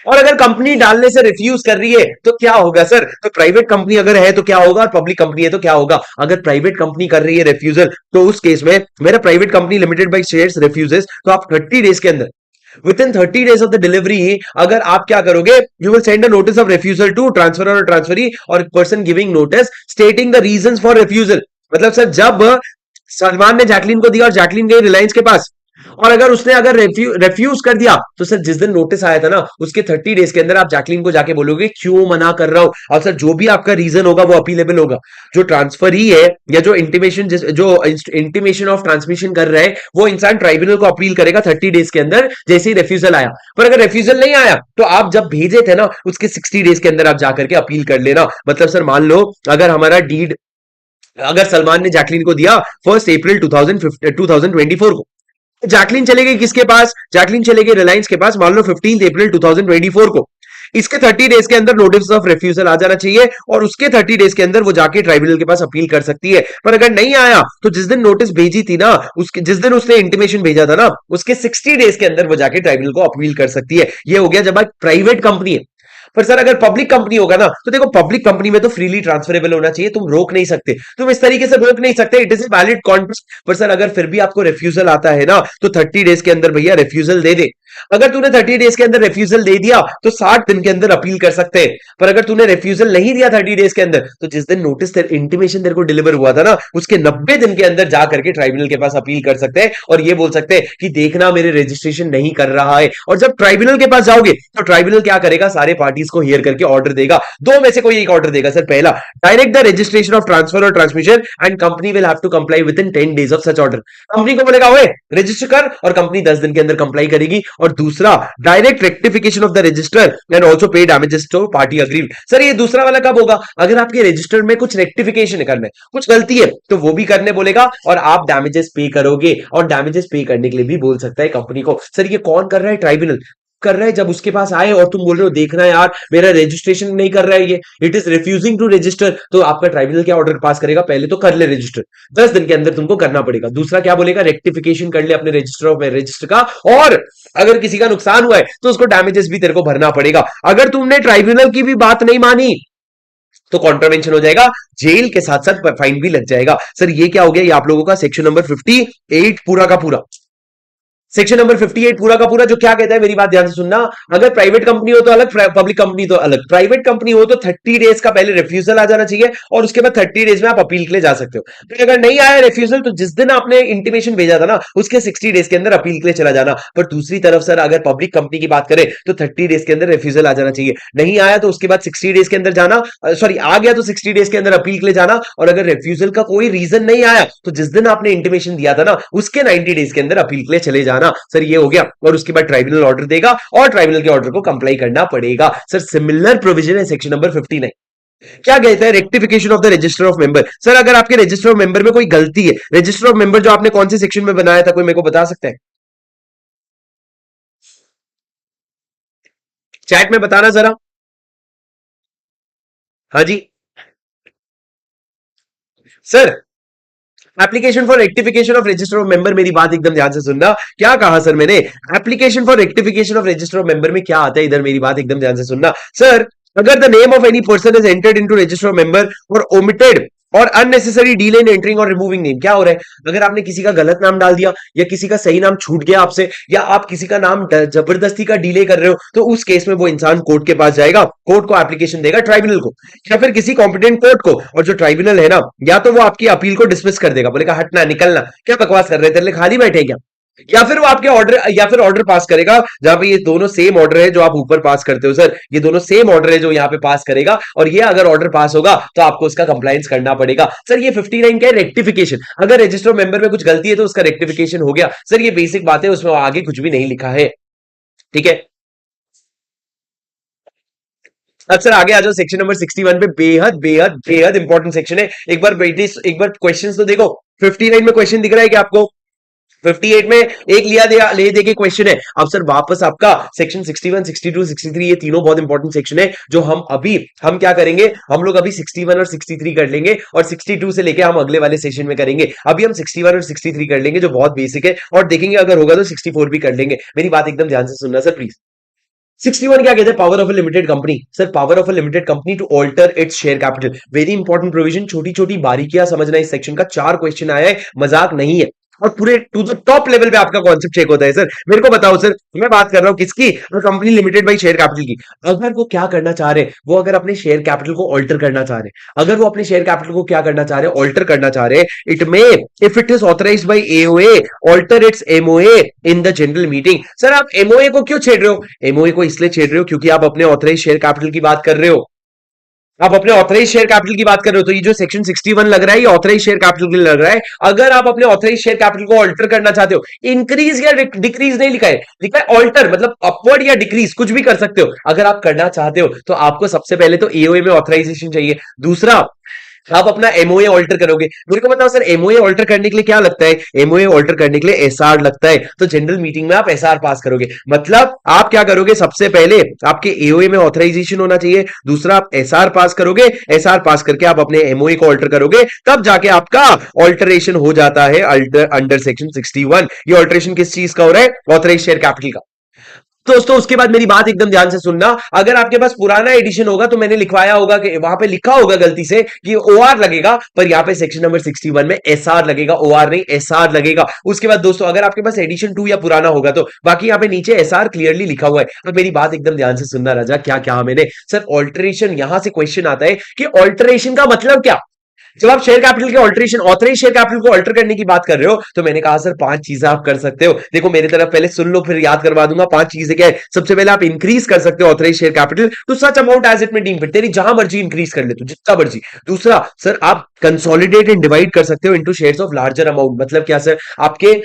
और अगर कंपनी डालने से रिफ्यूज कर रही है तो क्या होगा सर? तो प्राइवेट कंपनी अगर है तो क्या होगा, और पब्लिक कंपनी है तो क्या होगा? अगर प्राइवेट कंपनी कर रही है रिफ्यूजल, तो उस केस में मेरा private company limited by shares refuses, तो आप 30 डेज के अंदर, within 30 days of the delivery, अगर आप क्या करोगे, you will send a notice of refusal to transfer और ट्रांसफरी और person giving notice stating the reasons for refusal. मतलब सर जब सलमान ने जैकलीन को दिया और जैकलीन गई रिलायंस के पास, और अगर उसने अगर रेफ्यूज कर दिया, तो सर जिस दिन नोटिस आया था ना, उसके 30 डेज के अंदर आप जैकलीन को जाके बोलोगे क्यों मना कर रहा हूं, और सर जो भी आपका रीजन होगा वो अपीलेबल होगा। जो ट्रांसफर ही है या जो इंटीमेशन ऑफ ट्रांसमिशन कर रहा है, वो इंसान ट्राइब्यूनल को अपील करेगा 30 डेज के अंदर, जैसे ही रेफ्यूजल आया। पर अगर रेफ्यूजल नहीं आया, तो आप जब भेजे थे ना, उसके 60 डेज के अंदर आप जाकर के अपील कर लेना। मतलब सर मान लो अगर हमारा डीड अगर सलमान ने जैकलीन को दिया 1 अप्रैल 2024 को, जैकलीन चले गई किसके पास, जैकलीन चले गई रिलायंस के पास, मान लो 15 अप्रैल 2024 को। इसके 30 डेज के अंदर नोटिस ऑफ रिफ्यूजल आ जाना चाहिए और उसके 30 डेज के अंदर वो जाके ट्राइब्यूनल के पास अपील कर सकती है। पर अगर नहीं आया तो जिस दिन नोटिस भेजी थी ना, उसके जिस दिन उसने इंटीमेशन भेजा था ना, उसके 60 डेज के अंदर वो जाके ट्राइब्यूनल को अपील कर सकती है। ये हो गया जब एक प्राइवेट कंपनी है। पर सर अगर पब्लिक कंपनी होगा ना, तो देखो पब्लिक कंपनी में तो फ्रीली ट्रांसफरेबल होना चाहिए, तुम रोक नहीं सकते, तुम इस तरीके से रोक नहीं सकते, it is a valid contract. पर सर अगर फिर भी आपको रिफ्यूजल आता है ना, तो 30 डेज के अंदर भैया रिफ्यूजल दे दे। अगर तूने 30 डेज के अंदर रिफ्यूजल दे दिया तो 60 दिन के अंदर अपील कर सकते हैं। पर अगर तूने रिफ्यूजल नहीं दिया 30 डेज के अंदर, तो जिस दिन नोटिस इंटीमेशन तेरे को डिलीवर हुआ था ना, उसके 90 दिन के अंदर जा करके ट्राइब्यूनल के पास अपील कर सकते हैं और ये बोल सकते हैं कि देखना मेरे रजिस्ट्रेशन नहीं कर रहा है। और जब ट्राइब्यूनल के पास जाओगे तो ट्राइब्यूनल क्या करेगा, सारे पार्टीज को हियर करके ऑर्डर देगा। दो में से कोई एक ऑर्डर देगा। सर पहला, direct the registration of transfer or transmission and company will have to comply within 10 days of such order. Company को बोलेगा ओए रजिस्टर कर, और कंपनी 10 दिन के अंदर कंप्लाई करेगी। और दूसरा, direct rectification of the register and also pay damages to party aggrieved. Sir ये दूसरा वाला कब होगा, अगर आपके रजिस्टर में कुछ रेक्टिफिकेशन करना है, कुछ गलती है, तो वो भी करने बोलेगा और आप डैमेजेस पे करोगे। और डैमेजेस पे करने के लिए भी बोल सकता है कंपनी को। सर ये कौन कर रहा है, ट्राइब्यूनल कर रहा है। जब उसके पास आए और तुम बोल रहे हो देखना यार मेरा रजिस्ट्रेशन नहीं कर रहा है, ये it is refusing to register, तो आपका ट्राइब्यूनल क्या ऑर्डर पास करेगा, पहले तो कर ले रजिस्टर, 10 दिन के अंदर तुमको करना पड़ेगा। दूसरा क्या बोलेगा, रेक्टिफिकेशन कर ले अपने रजिस्टर ऑफ रजिस्टर का, और अगर किसी का नुकसान हुआ है तो उसको डैमेजेस भी तेरे को भरना पड़ेगा। अगर तुमने ट्राइब्यूनल की भी बात नहीं मानी तो कॉन्ट्रावेंशन हो जाएगा, जेल के साथ साथ फाइन भी लग जाएगा। सर ये क्या हो गया, ये आप लोगों का सेक्शन नंबर 58 पूरा का पूरा। सेक्शन नंबर 58 पूरा का पूरा जो क्या कहता है, मेरी बात ध्यान से सुनना। अगर प्राइवेट कंपनी हो तो अलग, पब्लिक कंपनी तो अलग। प्राइवेट कंपनी हो तो 30 डेज का पहले रिफ्यूजल आ जाना चाहिए और उसके बाद 30 डेज में आप अपील के लिए जा सकते हो। फिर अगर नहीं आया रिफ्यूजल, तो जिस दिन आपने इंटीमेशन भेजा था ना, उसके 60 डेज के अंदर अपील के लिए चला जाना। पर दूसरी तरफ सर अगर पब्लिक कंपनी की बात करें तो 30 डेज के अंदर रिफ्यूजल आ जाना चाहिए। नहीं आया तो उसके बाद 60 डेज के अंदर जाना, सॉरी आ गया तो 60 डेज के अंदर अपील के लिए जाना। और अगर रिफ्यूजल का कोई रीजन नहीं आया तो जिस दिन आपने इंटीमेशन दिया था ना, उसके 90 डेज के अंदर अपील के लिए चले जाना। सर ये हो गया। और उसके बाद ट्राइब्यूनल ऑर्डर देगा और ट्राइब्यूनल के ऑर्डर को कंप्लाई करना पड़ेगा। सर सिमिलर प्रोविजन है सेक्शन नंबर 59। क्या कहता है, rectification of the register of member. Sir अगर आपके रजिस्टर ऑफ मेंबर में कोई गलती है, रजिस्टर ऑफ मेंबर जो आपने कौन से सेक्शन में बनाया था, कोई मेरे को बता सकता है, चैट में बताना जरा। हाँ जी sir, application for rectification of register of member, मेरी बात एकदम ध्यान से सुनना। क्या कहा सर मैंने, application for rectification of register of member में क्या आता है, इधर मेरी बात एकदम ध्यान से सुनना। सर अगर the name of any person is entered into register of member और ओमिटेड और अननेसेसरी डीले इन एंटरिंग और रिमूविंग नेम, क्या हो रहा है, अगर आपने किसी का गलत नाम डाल दिया या किसी का सही नाम छूट गया आपसे, या आप किसी का नाम जबरदस्ती का डिले कर रहे हो, तो उस केस में वो इंसान कोर्ट के पास जाएगा, कोर्ट को एप्लीकेशन देगा ट्राइब्यूनल को या फिर किसी कॉम्पिटेंट कोर्ट को। और जो ट्राइब्यूनल है ना, या तो वो आपकी अपील को डिसमिस कर देगा, बोलेगा हटना निकलना, क्या बकवास कर रहे थे, तेरे लिए खाली बैठे क्या, या फिर वो आपके ऑर्डर या फिर ऑर्डर पास करेगा, जहां पे ये दोनों सेम ऑर्डर है जो आप ऊपर पास करते हो। सर ये दोनों सेम ऑर्डर है जो यहाँ पे पास करेगा, और ये अगर ऑर्डर पास होगा तो आपको उसका कंप्लायंस करना पड़ेगा। सर ये 59 का है रेक्टिफिकेशन, अगर रजिस्टर मेंबर में कुछ गलती है तो उसका रेक्टिफिकेशन हो गया। सर ये बेसिक बात है, उसमें आगे कुछ भी नहीं लिखा है, ठीक है। अब सर आगे आ जाओ सेक्शन नंबर 61 पे, बेहद बेहद बेहद इंपॉर्टेंट सेक्शन है। एक बार बेटे एक बार क्वेश्चंस तो देखो, 59 में क्वेश्चन दिख रहा है कि आपको, 58 में एक लिया दे ले दे के क्वेश्चन है। अब सर वापस आपका सेक्शन 61, 62, 63, ये तीनों बहुत इंपॉर्टेंट सेक्शन है जो हम क्या करेंगे, हम लोग अभी 61 और 63 कर लेंगे और 62 से लेके हम अगले वाले सेशन में करेंगे। अभी हम 61 और 63 कर लेंगे जो बहुत बेसिक है, और देखेंगे अगर होगा तो 64 भी कर लेंगे। मेरी बात एकदम ध्यान से सुनना सर प्लीज। 61 क्या कहते हैं, power of a limited company. Sir power of a limited company to alter its share capital, very important provision. छोटी छोटी बारीकियां समझना इस सेक्शन का, 4 क्वेश्चन आया है, मजाक नहीं है, और पूरे टू द टॉप लेवल पे आपका कॉन्सेप्ट चेक होता है। सर मेरे को बताओ सर, मैं बात कर रहा हूं किसकी, company limited by share capital की। अगर वो क्या करना चाह रहे हैं, वो अगर अपने शेयर कैपिटल को ऑल्टर करना चाह रहे हैं, अगर वो अपने शेयर कैपिटल को क्या करना चाह रहे हैं, ऑल्टर करना चाह रहे हैं, it may if it is authorise by AOA alter its MOA in the general meeting. Sir आप एमओए को क्यों छेड़ रहे हो, एमओए को इसलिए छेड़ रहे हो क्योंकि आप अपने ऑथराइज शेयर कैपिटल की बात कर रहे हो, आप अपने ऑथराइज शेयर कैपिटल की बात कर रहे हो। तो ये जो सेक्शन 61 लग रहा है ये ऑथराइज शेयर कैपिटल के लिए लग रहा है। अगर आप अपने ऑथराइज शेयर कैपिटल को ऑल्टर करना चाहते हो, इंक्रीज या डिक्रीज नहीं लिखा है, लिखा है ऑल्टर, मतलब अपवर्ड या डिक्रीज कुछ भी कर सकते हो। अगर आप करना चाहते हो तो आपको सबसे पहले तो एओए में ऑथराइजेशन चाहिए। दूसरा, आप अपना एमओए ऑल्टर करोगे। मेरे को बताओ सर, एमओए ऑल्टर करने के लिए क्या लगता है? एमओए ऑल्टर करने के लिए एसआर लगता है। तो जनरल मीटिंग में आप एसआर पास करोगे। मतलब आप क्या करोगे, सबसे पहले आपके एओए में ऑथराइजेशन होना चाहिए, दूसरा आप एसआर पास करोगे, एसआर पास करके आप अपने एमओए को ऑल्टर करोगे, तब जाके आपका ऑल्टरेशन हो जाता है अंडर सेक्शन 61। ये ऑल्टरेशन किस चीज का हो रहा है? ऑथराइज शेयर कैपिटल का। दोस्तों उसके बाद मेरी बात एकदम ध्यान से सुनना। अगर आपके पास पुराना एडिशन होगा तो मैंने लिखवाया होगा कि वहां पे लिखा होगा गलती से कि ओआर लगेगा, पर यहां पे सेक्शन नंबर 61 में एसआर लगेगा, ओआर नहीं एसआर लगेगा। उसके बाद दोस्तों अगर आपके पास एडिशन 2 या पुराना होगा तो बाकी यहां पे नीचे एसआर क्लियरली लिखा हुआ है। अब मेरी बात एकदम ध्यान से सुनना राजा, क्या क्या मैंने सर ऑल्टरेशन, यहां से क्वेश्चन आता है कि ऑल्टरेशन का मतलब क्या। जब आप शेयर कैपिटल के ऑल्टरेशन, ऑथराइज शेयर कैपिटल को ऑल्टर करने की बात कर रहे हो, तो मैंने कहा सर 5 चीजें आप कर सकते हो। देखो मेरी तरफ पहले सुन लो, फिर याद करवा दूंगा। 5 चीजें क्या है? सबसे पहले आप इंक्रीज कर सकते हो authorise share capital to such amount as it may deem fit, तेरी जहां मर्जी इंक्रीज कर ले तू, जितना मर्जी। दूसरा सर, आप कंसोलिडेट एंड डिवाइड कर सकते हो into shares of larger amount. मतलब क्या सर, आपके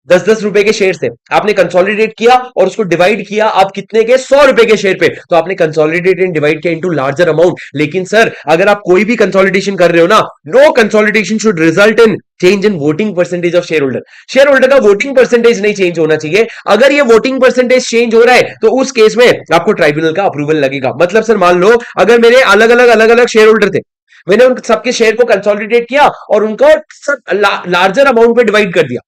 10-10 रुपए के शेयर थे, आपने कंसोलिडेट किया और उसको डिवाइड किया आप कितने के? 100 रुपए के शेयर पे, तो आपने कंसोलिडेट एंड डिवाइड किया इनटू लार्जर अमाउंट। लेकिन सर अगर आप कोई भी कंसोलिडेशन कर रहे हो ना, no consolidation should result in change in voting percentage of share holder. Shareholder का वोटिंग परसेंटेज नहीं चेंज होना चाहिए। अगर ये वोटिंग परसेंटेज चेंज हो रहा है तो उस केस में आपको ट्राइब्यूनल का अप्रूवल लगेगा। मतलब सर मान लो अगर मेरे अलग अलग शेयर होल्डर थे, मैंने उन सबके शेयर को कंसोलिडेट किया और उनको सब लार्जर अमाउंट पे डिवाइड कर दिया।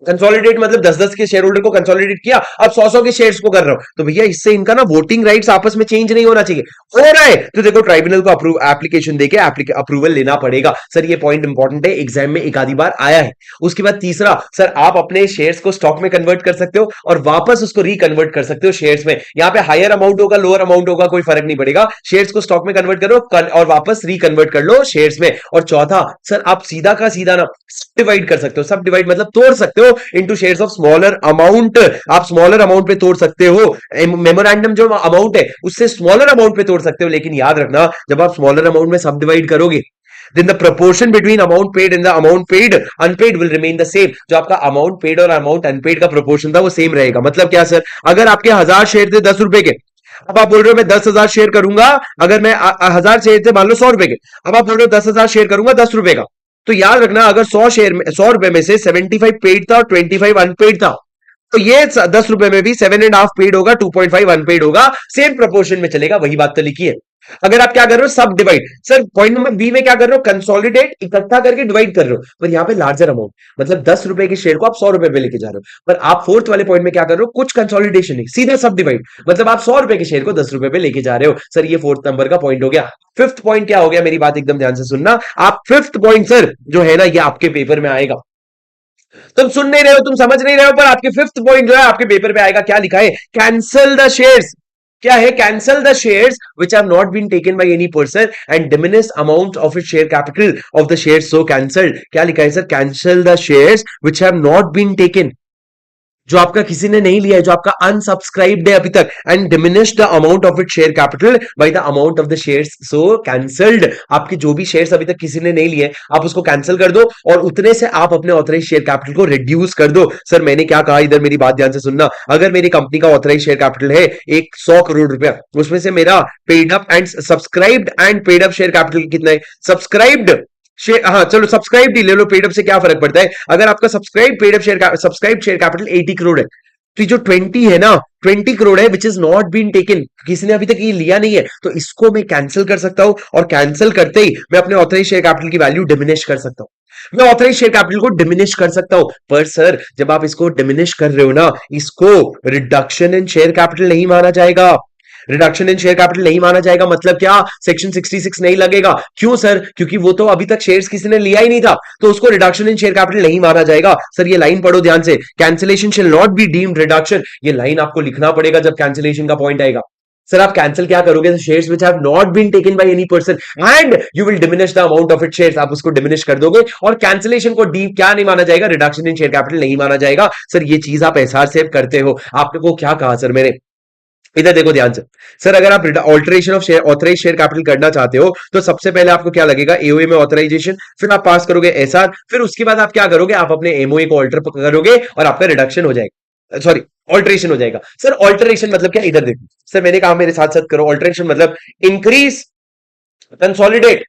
कंसोलिडेट मतलब 10-10 के शेयर होल्डर को कंसोलिडेट किया, अब 100-100 के शेयर्स को कर रहा हूं, तो भैया इससे इनका ना वोटिंग राइट्स आपस में चेंज नहीं होना चाहिए। हो रहा है तो देखो ट्राइब्यूनल को एप्लीकेशन देके अप्रूवल लेना पड़ेगा। सर ये पॉइंट इंपॉर्टेंट है, एग्जाम में एक आधी बार आया है। उसके बाद तीसरा सर, आप अपने शेयर्स को स्टॉक में कन्वर्ट कर सकते हो और वापस उसको रिकन्वर्ट कर सकते हो शेयर्स में। यहां पे हायर अमाउंट होगा लोअर अमाउंट होगा कोई फर्क नहीं पड़ेगा, शेयर्स को स्टॉक में कन्वर्ट करो और वापस रिकन्वर्ट कर लो शेयर्स में। और चौथा सर, आप सीधा का सीधा ना डिवाइड कर सकते हो। सब डिवाइड मतलब तोड़ सकते हो into shares of smaller amount. आप स्मॉलर अमाउंट पे तोड़ सकते हो, मेमोरेंडम जो अमाउंट है उससे स्मॉलर अमाउंट पे तोड़ सकते हो। लेकिन याद रखना, जब आप स्मॉलर अमाउंट में सब डिवाइड करोगे, then the proportion between amount paid and the amount paid unpaid will remain the same। जो आपका अमाउंट पेड और अमाउंट अनपेड का प्रोपोर्शन था वो सेम रहेगा। मतलब क्या सर, अगर आपके 1000 शेयर थे 10 रुपए के, अब आप बोल रहे हो मैं 10,000 शेयर करूंगा, अगर मैं 1000 शेयर थे मान लो 100 रुपए के, अब आप बोल रहे हो 10,000 शेयर करूंगा 10 रुपए का, तो याद रखना अगर 100 शेयर में 100 रुपए में से 75 पेड था और 25 अनपेड था, तो ये 10 रुपए में भी 7.5 पेड होगा, 2.5 अनपेड होगा, सेम प्रोपोर्शन में चलेगा। वही बात तो लिखी है। अगर आप क्या कर रहे हो, subdivide. Sir point number B में क्या कर रहे हो, कंसोलिडेट इकट्ठा करके डिवाइड कर रहे हो, पर यहां पे लार्जर अमाउंट, मतलब 10 रुपए के शेयर को आप 100 रुपए पे लेके जा रहे हो। पर आप फोर्थ वाले पॉइंट में क्या कर रहे हो, कुछ कंसोलिडेशन नहीं, सीधे सब डिवाइड, मतलब आप 100 रुपए के शेयर को 10 रुपए पे लेके जा रहे हो। सर ये फोर्थ नंबर का पॉइंट हो गया। फिफ्थ पॉइंट क्या हो गया, मेरी बात एकदम ध्यान से सुनना। आप फिफ्थ पॉइंट सर जो है ना, ये आपके पेपर में आएगा। तुम सुन नहीं रहे हो, तुम समझ नहीं रहे हो, पर आपके फिफ्थ पॉइंट जो है आपके पेपर पे आएगा। क्या लिखा है, कैंसल द शेयर्स। क्या है, cancel the shares which have not been taken by any person and diminish amount of it share capital of the shares so cancelled. क्या लिखा है sir, cancel the shares which have not been taken, जो आपका किसी ने नहीं लिया है, जो आपका अनसब्सक्राइब्ड है अभी तक, and diminish the amount of it share capital by the amount of the shares so cancelled. आपके जो भी शेयर्स अभी तक किसी ने नहीं लिए, आप उसको कैंसिल कर दो और उतने से आप अपने ऑथराइज शेयर कैपिटल को रिड्यूस कर दो। सर मैंने क्या कहा इधर, मेरी बात ध्यान से सुनना। अगर मेरी कंपनी का ऑथराइज शेयर कैपिटल है 100 करोड़ रुपया, उसमें से मेरा paid up and subscribed and paid up share capital कितना है, सब्सक्राइब्ड शेयर, हाँ चलो सब्सक्राइब ही ले लो, पेड अप से क्या फर्क पड़ता है। अगर आपका subscribe paid up share subscribe share capital 80 crore है, तो जो 20 है ना, 20 करोड़ है which is not been taken, किसी ने अभी तक ये लिया नहीं है, तो इसको मैं कैंसिल कर सकता हूं और कैंसिल करते ही मैं अपने ऑथराइज शेयर कैपिटल की वैल्यू डिमिनिश कर सकता हूं। मैं ऑथराइज शेयर कैपिटल को डिमिनिश कर सकता हूं। पर सर जब आप इसको डिमिनिश कर रहे हो ना, इसको रिडक्शन इन शेयर कैपिटल नहीं माना जाएगा। रिडक्शन इन शेयर कैपिटल नहीं माना जाएगा, मतलब क्या, सेक्शन 66 नहीं लगेगा। क्यों सर, क्योंकि वो तो अभी तक शेयर्स किसी ने लिया ही नहीं था, तो उसको रिडक्शन इन शेयर कैपिटल नहीं माना जाएगा। सर ये लाइन पढ़ो ध्यान से, cancellation shell not be deemed reduction, ये लाइन आपको लिखना पड़ेगा जब कैंसिलेशन का पॉइंट आएगा। सर आप कैंसिल क्या करोगे, shares which have not been taken by any person and you will diminish the amount of it shares, आप उसको डिमिनिश कर दोगे और कैंसिलेशन को डी क्या नहीं माना जाएगा, रिडक्शन इन शेयर कैपिटल नहीं माना जाएगा। सर ये चीज आप एसआर से करते हो। आपने को क्या कहा सर मैंने, इधर देखो ध्यान से। सर अगर आप alteration of share authorise share capital करना चाहते हो तो सबसे पहले आपको क्या लगेगा, एओए में ऑथराइजेशन, फिर आप पास करोगे एसआर, फिर उसके बाद आप क्या करोगे, आप अपने एमओए को ऑल्टर करोगे और आपका रिडक्शन हो जाएगा, सॉरी ऑल्टरेशन हो जाएगा। सर ऑल्टरेशन मतलब क्या, इधर देखो सर, मैंने कहा मेरे साथ साथ करो। ऑल्टरेशन मतलब इंक्रीज, कंसोलिडेट,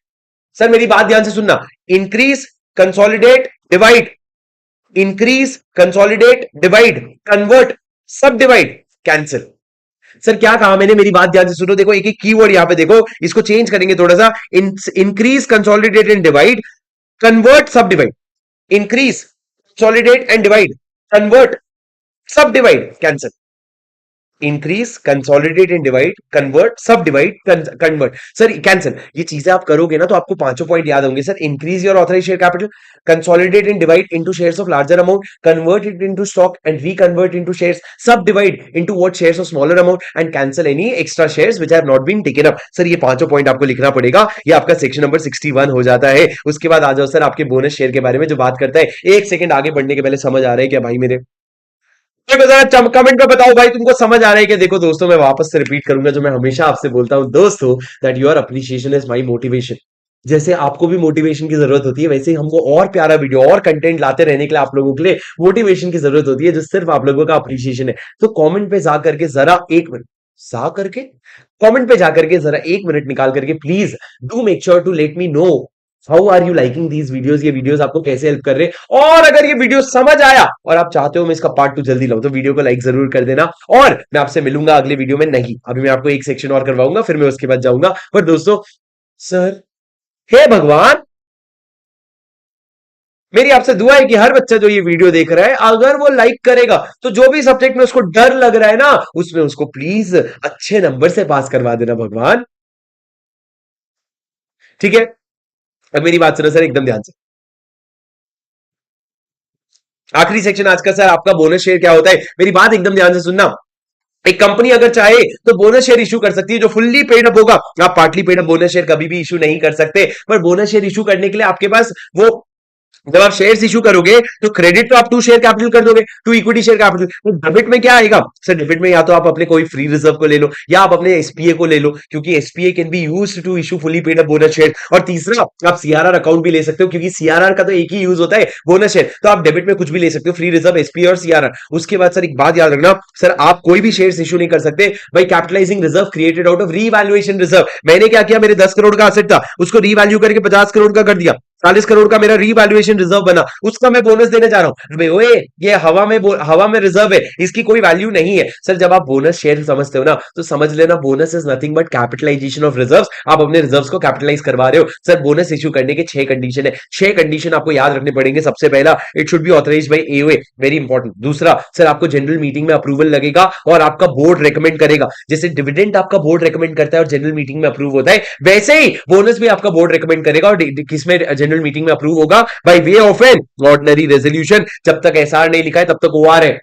सर मेरी बात ध्यान से सुनना, increase, consolidate, divide, increase, consolidate, divide, convert, subdivide, cancel. Sir क्या कहा मैंने, मेरी बात ध्यान से सुनो, देखो एक एक कीवर्ड यहां पे देखो, इसको चेंज करेंगे थोड़ा सा। Increase, consolidate and divide, convert, subdivide, increase, consolidate and divide, convert, subdivide, cancel. Increase, consolidate and divide, convert, subdivide, convert, sir cancel. ये चीजें आप करोगे ना तो आपको पांचों पॉइंट याद होंगे। Sir increase your authorise share capital, consolidate and divide into shares of larger amount, convert it into stock and reconvert into shares, subdivide into what shares of smaller amount and cancel any extra shares which have not been taken up. Sir ये पांचों point आपको लिखना पड़ेगा, ये आपका section number 61 हो जाता है। उसके बाद आ जाओ सर आपके बोनस शेयर के बारे में जो बात करता है। एक सेकंड आगे बढ़ने के पहले समझ आ रहा है क्या भाई मेरे? कमेंट में बताओ भाई तुमको समझ आ रहा है कि देखो दोस्तों मैं वापस से रिपीट करूंगा जो मैं हमेशा आपसे बोलता हूं दोस्तों, that your appreciation is my motivation. जैसे आपको भी मोटिवेशन की जरूरत होती है वैसे ही हमको और प्यारा वीडियो और कंटेंट लाते रहने के लिए आप लोगों के लिए मोटिवेशन की जरूरत होती है, जो सिर्फ आप लोगों का अप्रिसिएशन है। तो कमेंट पे जा करके जरा एक मिनट जा करके कमेंट पे जाकर के जरा एक मिनट निकाल करके please do make sure to let me know how are you liking these videos, ये वीडियोस आपको कैसे हेल्प कर रहे हैं। और अगर ये वीडियो समझ आया और आप चाहते हो मैं इसका पार्ट 2 जल्दी लाऊं तो वीडियो को लाइक जरूर कर देना। और मैं आपसे मिलूंगा अगले वीडियो में, नहीं अभी मैं आपको एक सेक्शन और करवाऊंगा फिर मैं उसके बाद जाऊंगा। पर दोस्तों सर, हे भगवान, मेरी आपसे दुआ है कि हर बच्चा जो ये वीडियो देख रहा है अगर वो लाइक करेगा तो जो भी सब्जेक्ट में उसको डर लग रहा है ना उसमें उसको प्लीज अच्छे नंबर से पास करवा देना भगवान, ठीक है? अब मेरी बात सुनो सर एकदम ध्यान से। आखिरी सेक्शन आज का सर आपका बोनस शेयर क्या होता है, मेरी बात एकदम ध्यान से सुनना। एक कंपनी अगर चाहे तो बोनस शेयर इशू कर सकती है जो फुल्ली पेड अप होगा। आप partly paid up bonus share कभी भी इशू नहीं कर सकते, पर बोनस शेयर इशू करने के लिए आपके पास वो, जब आप शेयर्स इशू करोगे तो क्रेडिट तो आप 2 शेयर कैपिटल कर दोगे, 2 इक्विटी शेयर कैपिटल। तो डेबिट में क्या आएगा सर? डेबिट में या तो आप अपने कोई फ्री रिजर्व को ले लो या आप अपने एसपीए को ले लो, क्योंकि SPA can be used to issue fully paid up bonus share. और तीसरा आप सीआरआर अकाउंट भी ले सकते हो, क्योंकि सीआरआर का तो एक ही यूज होता है बोनस शेयर। तो आप डेबिट में कुछ भी ले सकते हो, फ्री रिजर्व, एसपीए और सीआरआर। उसके बाद सर एक बात याद रखना, सर आप कोई भी शेयर्स इशू नहीं कर सकते by capitalising reserve created out of revaluation reserve. मैंने क्या किया, मेरे 10 करोड़ का असेट था उसको रीवैल्यू करके 50 करोड़ का कर दिया, 40 करोड़ का मेरा रीवैल्यूएशन रिजर्व बना, उसका मैं बोनस देने जा रहा हूं। अबे ओए, ये हवा में रिजर्व है, इसकी कोई वैल्यू नहीं है। सर जब आप बोनस शेयर समझते हो ना तो समझ लेना bonus is nothing but capitalisation of reserves. आप अपने रिजर्व्स को कैपिटलाइज करवा रहे हो। सर बोनस इश्यू करने के 6 कंडीशन है, 6 कंडीशन आपको याद रखने पड़ेंगे। सबसे पहला, it should be authorised bye AOA, very important. दूसरा सर आपको जनरल मीटिंग में अप्रूवल लगेगा और आपका बोर्ड रेकमेंड करेगा। जैसे डिविडेंड आपका बोर्ड रेकमेंड करता है और जनरल मीटिंग में अप्रूव होता है, वैसे ही बोनस भी आपका बोर्ड रेकमेंड करेगा और किसमें, जनरल मीटिंग में अप्रूव होगा by way of an ordinary resolution. जब तक एसआर नहीं लिखा है तब तक ओआर है,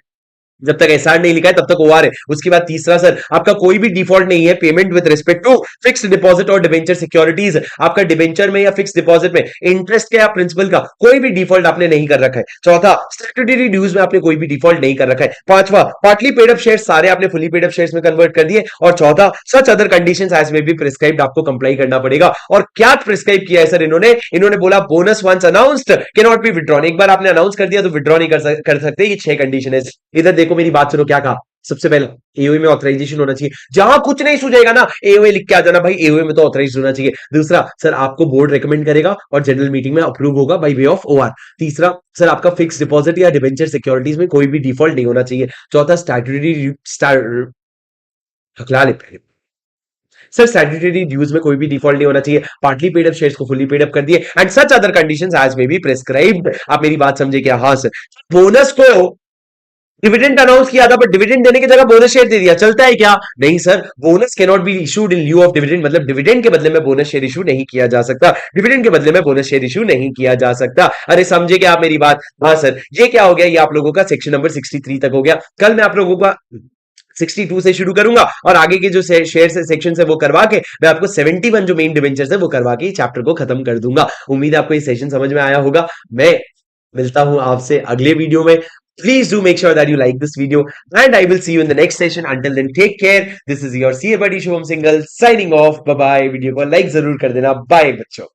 जब तक एसआर नहीं लिखा है तब तक ओआर है। उसके बाद तीसरा सर आपका कोई भी डिफॉल्ट नहीं है payment with respect to fixed deposit और डिबेंचर सिक्योरिटीज। आपका डिबेंचर में या फिक्स डिपॉजिट में इंटरेस्ट या प्रिंसिपल का कोई भी डिफॉल्ट आपने नहीं कर रखा है। चौथा, स्टैट्यूटरी ड्यूज में आपने कोई भी डिफॉल्ट नहीं कर रखा है। पांचवा, पार्टली पेड अप शेयर्स सारे आपने फुली पेड अप शेयर्स में कन्वर्ट कर दिए। और चौथा, such other conditions as may be prescribed, आपको कंप्लाई करना पड़ेगा। और क्या प्रिस्क्राइब किया है सर इन्होंने बोला bonus once announced can not be withdrawn. एक बार आपने अनाउंस कर दिया तो विड्रॉ नहीं कर सकते। ये 6 कंडीशन है। इधर देखो मेरी बात सुनो, क्या कहा सबसे पहले, एओए में ऑथराइजेशन होना चाहिए। जहां कुछ नहीं सूझेगा ना एओए लिख के आ जाना भाई, एओए में तो ऑथराइज होना चाहिए। दूसरा सर आपको बोर्ड रेकमेंड करेगा और जनरल मीटिंग में अप्रूव होगा बाय वे ऑफ ओआर। तीसरा सर आपका फिक्स डिपॉजिट या डिबेंचर सिक्योरिटीज में कोई भी डिफॉल्ट नहीं होना चाहिए। चौथा, स्टैट्यूटरी हकला ले पहले सर, स्टैट्यूटरी ड्यूज में कोई भी डिफॉल्ट नहीं होना चाहिए। पार्टली पेड अप शेयर्स को फुली पेड अप कर दिए and such other conditions as may be prescribed. आप मेरी बात समझे क्या? हाँ सर, बोनस को डिविडेंड अनाउंस किया था बट डिविडेंड देने की जगह बोनस शेयर दे दिया, चलता है क्या? नहीं sir, bonus can not be issued in lieu of dividend, मतलब डिविडेंड के बदले में बोनस शेयर इशू नहीं किया जा सकता, डिविडेंड के बदले में बोनस शेयर इशू नहीं किया जा सकता। अरे समझे क्या आप मेरी बात? हाँ सर, ये क्या हो गया, ये आप लोगों का सेक्शन नंबर 63 तक हो गया। कल मैं आप लोगों का 62 से शुरू करूंगा और आगे के जो शेयर से सेक्शन है वो करवा के मैं आपको 71 जो मेन डिवेंचर्स है वो करवा के चैप्टर को खत्म कर दूंगा। उम्मीद है आपको ये सेशन समझ में आया होगा। मैं मिलता हूं आपसे अगले वीडियो में। Please do make sure that you like this video and I will see you in the next session. Until then, take care. This is your CA buddy Shubham Singhal signing off. Bye bye. Video को like जरूर कर देना। Bye बच्चों।